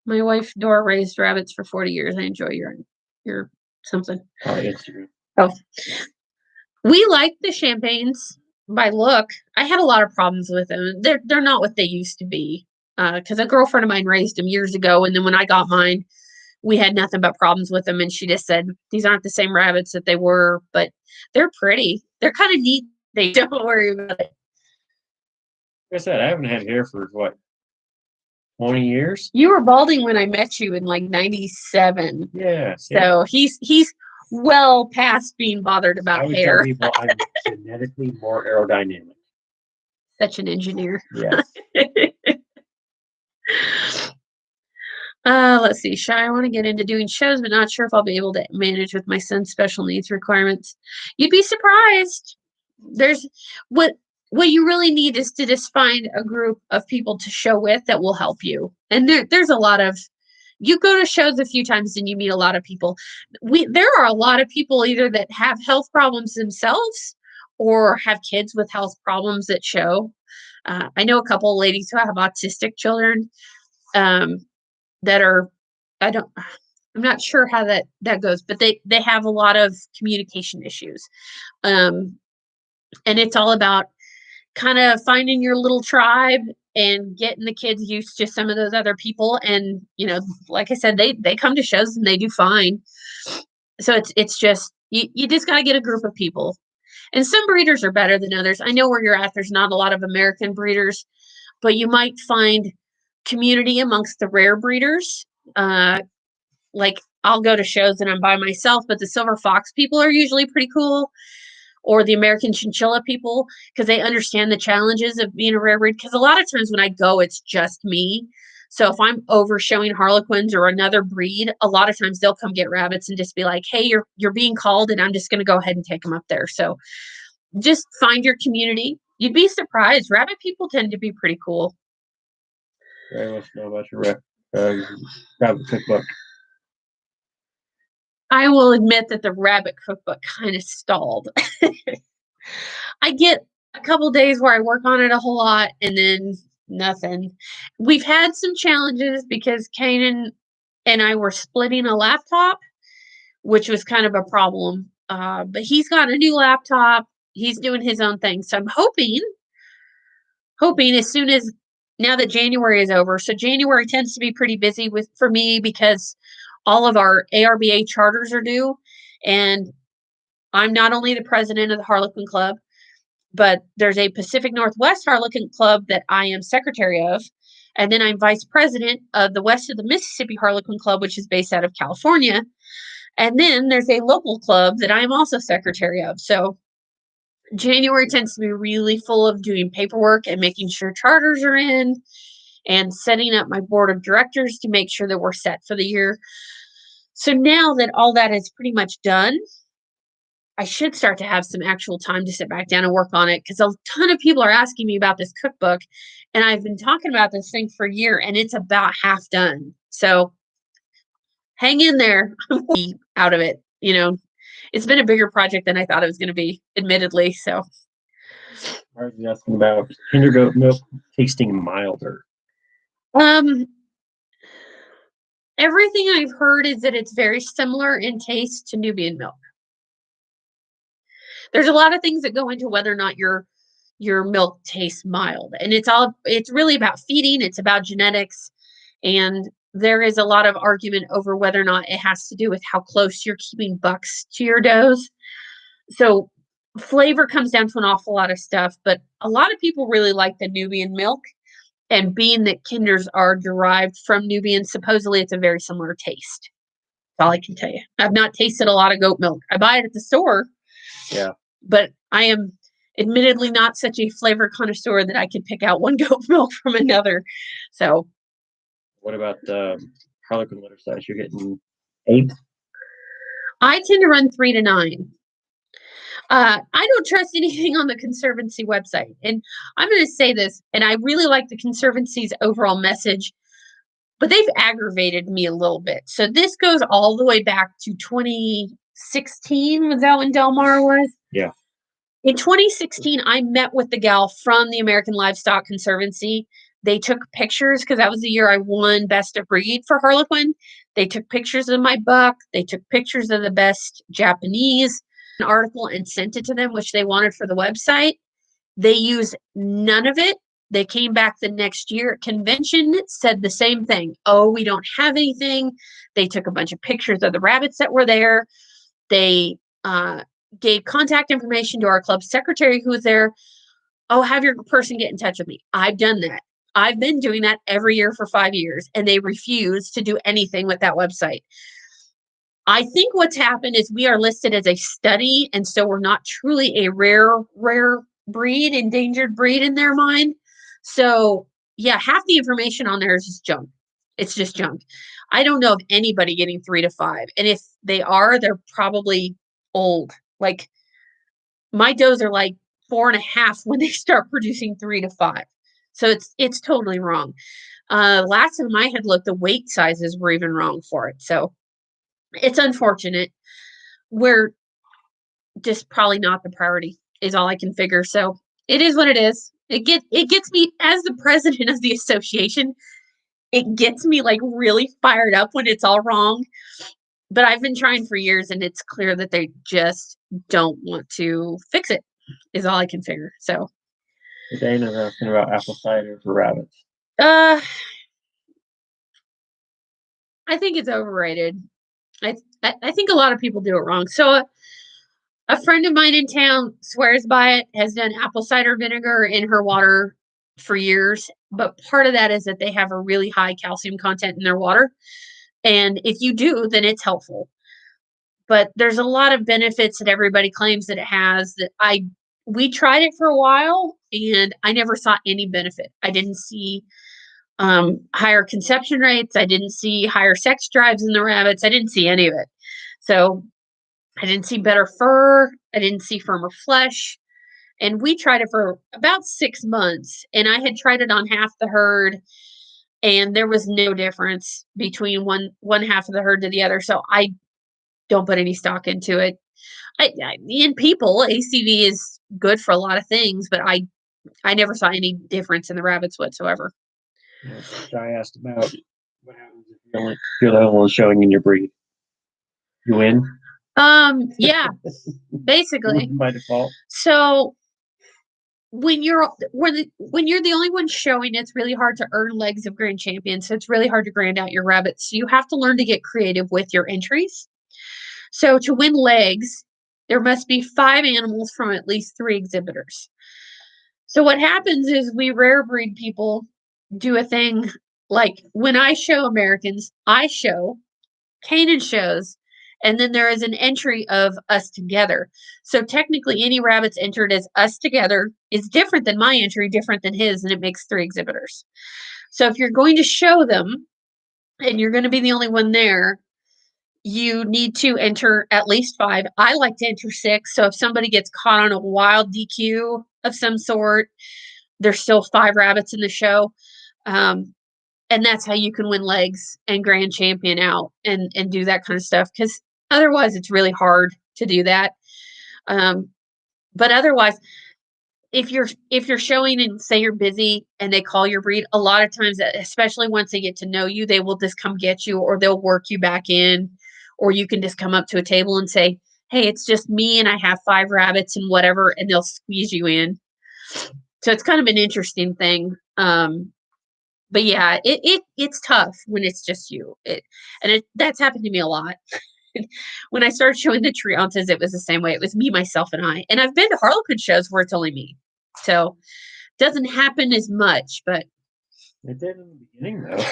My wife Dora raised rabbits for 40 years. I enjoy your something. Oh, Instagram. Oh, we like the Champagnes by look. I had a lot of problems with them. They're not what they used to be. Because a girlfriend of mine raised them years ago, and then when I got mine, we had nothing but problems with them. And she just said, these aren't the same rabbits that they were, but they're pretty. They're kind of neat. They don't worry about it. Like I said, I haven't had hair for what, 20 years? You were balding when I met you in like 97. Yeah. So he's well past being bothered about I would hair. tell people I'm genetically more aerodynamic. Such an engineer. Yeah. Let's see. Shy, I want to get into doing shows, but not sure if I'll be able to manage with my son's special needs requirements. You'd be surprised. There's what you really need is to just find a group of people to show with that will help you. And there's a lot of, you go to shows a few times and you meet a lot of people. There are a lot of people either that have health problems themselves or have kids with health problems that show. I know a couple of ladies who have autistic children. That are, I'm not sure how that goes, but they have a lot of communication issues. And it's all about kind of finding your little tribe and getting the kids used to some of those other people. And, like I said, they come to shows and they do fine. So it's just, you just got to get a group of people. And some breeders are better than others. I know where you're at, there's not a lot of American breeders, but you might find community amongst the rare breeders. Like, I'll go to shows and I'm by myself, but the silver fox people are usually pretty cool, or the American chinchilla people, because they understand the challenges of being a rare breed. Because a lot of times when I go, it's just me. So if I'm over showing Harlequins or another breed, a lot of times they'll come get rabbits and just be like, hey, you're being called, and I'm just going to go ahead and take them up there. So just find your community. You'd be surprised. Rabbit people tend to be pretty cool. Very much know about your rabbit cookbook. I will admit that the rabbit cookbook kind of stalled. I get a couple days where I work on it a whole lot and then nothing. We've had some challenges because Kanan and I were splitting a laptop, which was kind of a problem. But he's got a new laptop. He's doing his own thing. So I'm hoping as soon as, now that January is over. So January tends to be pretty busy for me because all of our ARBA charters are due. And I'm not only the president of the Harlequin Club, but there's a Pacific Northwest Harlequin Club that I am secretary of. And then I'm vice president of the West of the Mississippi Harlequin Club, which is based out of California. And then there's a local club that I'm also secretary of. So January tends to be really full of doing paperwork and making sure charters are in and setting up my board of directors to make sure that we're set for the year. So now that all that is pretty much done, I should start to have some actual time to sit back down and work on it, because a ton of people are asking me about this cookbook, and I've been talking about this thing for a year, and it's about half done. So hang in there. Out of it, it's been a bigger project than I thought it was going to be, admittedly. So I was asking about Kinder goat milk tasting milder. Everything I've heard is that it's very similar in taste to Nubian milk. There's a lot of things that go into whether or not your milk tastes mild, and it's really about feeding. It's about genetics, and there is a lot of argument over whether or not it has to do with how close you're keeping bucks to your does. So flavor comes down to an awful lot of stuff, but a lot of people really like the Nubian milk, and being that Kinders are derived from Nubian, supposedly it's a very similar taste. That's all I can tell you. I've not tasted a lot of goat milk. I buy it at the store. Yeah. But I am admittedly not such a flavor connoisseur that I could pick out one goat milk from another. So what about Harlequin litter size? You're getting 8? I tend to run 3 to 9. I don't trust anything on the Conservancy website. And I'm going to say this, and I really like the Conservancy's overall message, but they've aggravated me a little bit. So this goes all the way back to 2016. Was that when Del Mar was? Yeah. In 2016, I met with the gal from the American Livestock Conservancy. They took pictures, because that was the year I won Best of Breed for Harlequin. They took pictures of my buck. They took pictures of the best Japanese article and sent it to them, which they wanted for the website. They used none of it. They came back the next year at convention, said the same thing. Oh, we don't have anything. They took a bunch of pictures of the rabbits that were there. They gave contact information to our club secretary who was there. Oh, have your person get in touch with me. I've done that. I've been doing that every year for 5 years, and they refuse to do anything with that website. I think what's happened is we are listed as a study, and so we're not truly a rare breed, endangered breed in their mind. So yeah, half the information on there is just junk. It's just junk. I don't know of anybody getting 3 to 5. And if they are, they're probably old. Like my does are like 4.5 when they start producing 3 to 5. So it's totally wrong. Last time I had looked, the weight sizes were even wrong for it. So it's unfortunate. We're just probably not the priority, is all I can figure. So it is what it is. It gets me, as the president of the association, it gets me like really fired up when it's all wrong. But I've been trying for years, and it's clear that they just don't want to fix it, is all I can figure. So Dana's asking about apple cider for rabbits. I think it's overrated. I think a lot of people do it wrong. So a friend of mine in town swears by it, has done apple cider vinegar in her water for years. But part of that is that they have a really high calcium content in their water. And if you do, then it's helpful. But there's a lot of benefits that everybody claims that it has that we tried it for a while, and I never saw any benefit. I didn't see higher conception rates. I didn't see higher sex drives in the rabbits. I didn't see any of it. So I didn't see better fur. I didn't see firmer flesh. And we tried it for about 6 months, and I had tried it on half the herd, and there was no difference between one half of the herd to the other. So I don't put any stock into it. In people, ACV is good for a lot of things, but I never saw any difference in the rabbits whatsoever. Yeah, I asked about what happens if you're the only one showing in your breed. You win? Yeah, basically. By default. So when you're the only one showing, it's really hard to earn legs of grand champions. So it's really hard to grand out your rabbits. So you have to learn to get creative with your entries. So to win legs, there must be 5 animals from at least 3 exhibitors. So what happens is we rare breed people do a thing like when I show Americans, I show, Kanan shows, And then there is an entry of us together. So technically any rabbits entered as us together is different than my entry, different than his, and it makes 3 exhibitors. So if you're going to show them and you're going to be the only one there, you need to enter at least 5. I like to enter 6. So if somebody gets caught on a wild DQ of some sort, there's still 5 rabbits in the show. And that's how you can win legs and grand champion out and do that kind of stuff. Because otherwise it's really hard to do that. But otherwise, if you're showing and say you're busy and they call your breed, a lot of times, especially once they get to know you, they will just come get you, or they'll work you back in, or you can just come up to a table and say, hey, it's just me and I have 5 rabbits and whatever, and they'll squeeze you in. So it's kind of an interesting thing. But yeah, it's tough when it's just you. That's happened to me a lot. When I started showing the Triantas, it was the same way. It was me, myself, and I. And I've been to Harlequin shows where it's only me. So it doesn't happen as much, but it did in the beginning though.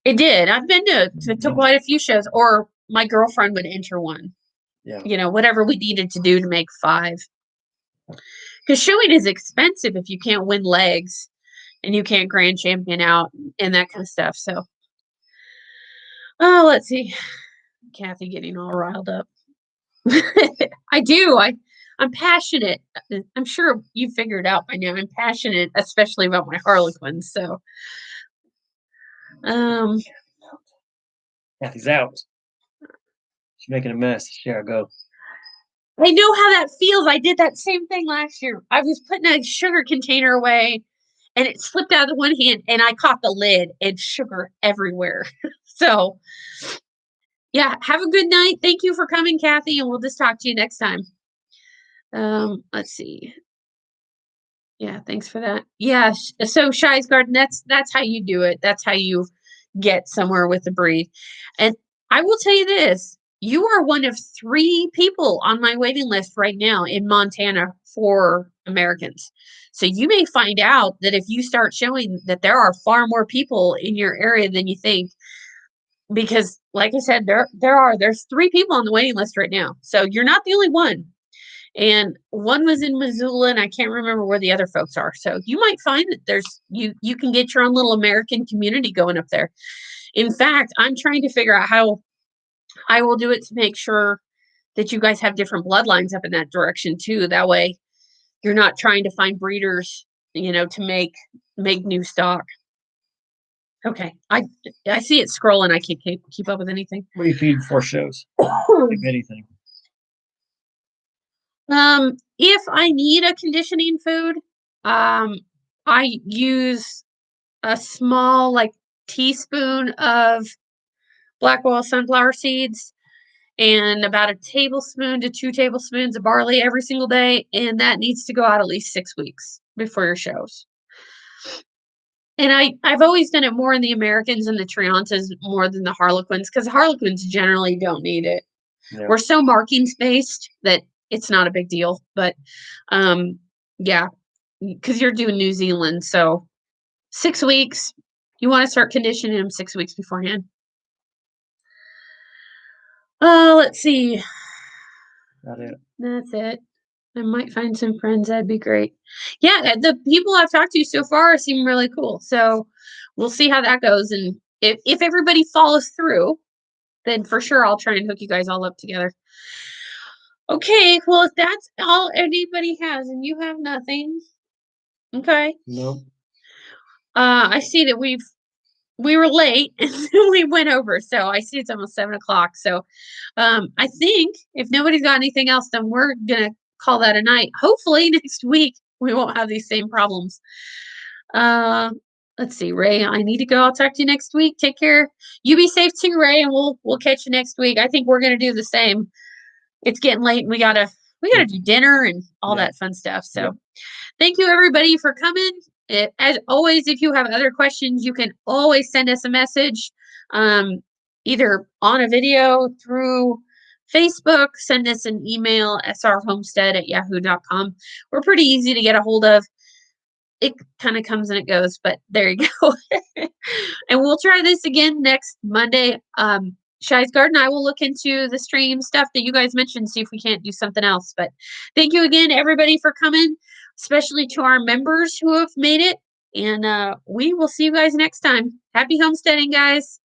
It did. I've been to quite a few shows, or my girlfriend would enter one. Yeah. You know, whatever we needed to do to make 5. Because showing is expensive if you can't win legs and you can't grand champion out and that kind of stuff. So, oh, let's see. Kathy getting all riled up. I do. I'm passionate. I'm sure you figured out by now. I'm passionate, especially about my Harlequins. So, Kathy's out. She's making a mess. She gotta go. I know how that feels. I did that same thing last year. I was putting a sugar container away and it slipped out of the one hand and I caught the lid and sugar everywhere. So, yeah, have a good night. Thank you for coming, Kathy, and we'll just talk to you next time. Let's see. Yeah, thanks for that. Yeah, so Shy's Garden, that's how you do it. That's how you get somewhere with the breed. And I will tell you this, you are one of 3 people on my waiting list right now in Montana for Americans. So you may find out that if you start showing that there are far more people in your area than you think, because like I said, there's 3 people on the waiting list right now. So you're not the only one. And one was in Missoula, and I can't remember where the other folks are. So you might find that there's you can get your own little American community going up there. In fact, I'm trying to figure out how I will do it to make sure that you guys have different bloodlines up in that direction too. That way you're not trying to find breeders, to make new stock. Okay. I see it scrolling. I can't keep up with anything. What do you feed for shows? If anything. If I need a conditioning food, I use a small teaspoon of black oil sunflower seeds and about a tablespoon to 2 tablespoons of barley every single day, and that needs to go out at least 6 weeks before your shows. And I've always done it more in the Americans and the Triantas more than the Harlequins, because Harlequins generally don't need it. Yeah. We're so markings based that it's not a big deal. But yeah, because you're doing New Zealand, so 6 weeks. You want to start conditioning them 6 weeks beforehand. Let's see. That's it. I might find some friends. That'd be great. Yeah, the people I've talked to so far seem really cool. So we'll see how that goes. And if everybody follows through, then for sure I'll try and hook you guys all up together. Okay, well, if that's all anybody has and you have nothing, okay. No. I see that we were late and we went over, so I see it's almost 7 o'clock. So I think if nobody's got anything else, then we're gonna call that a night. Hopefully next week we won't have these same problems. Let's see, Ray, I need to go. I'll talk to you next week. Take care. You be safe too, Ray, and we'll catch you next week. I think we're gonna do the same. It's getting late and we gotta do dinner and all that fun stuff. So thank you everybody for coming. As always, if you have other questions, you can always send us a message, either on a video, through Facebook, send us an email, srhomestead@yahoo.com. We're pretty easy to get a hold of. It kind of comes and it goes, but there you go. And we'll try this again next Monday. Shy's Garden, I will look into the stream stuff that you guys mentioned, see if we can't do something else. But thank you again, everybody, for coming, especially to our members who have made it. And we will see you guys next time. Happy homesteading, guys.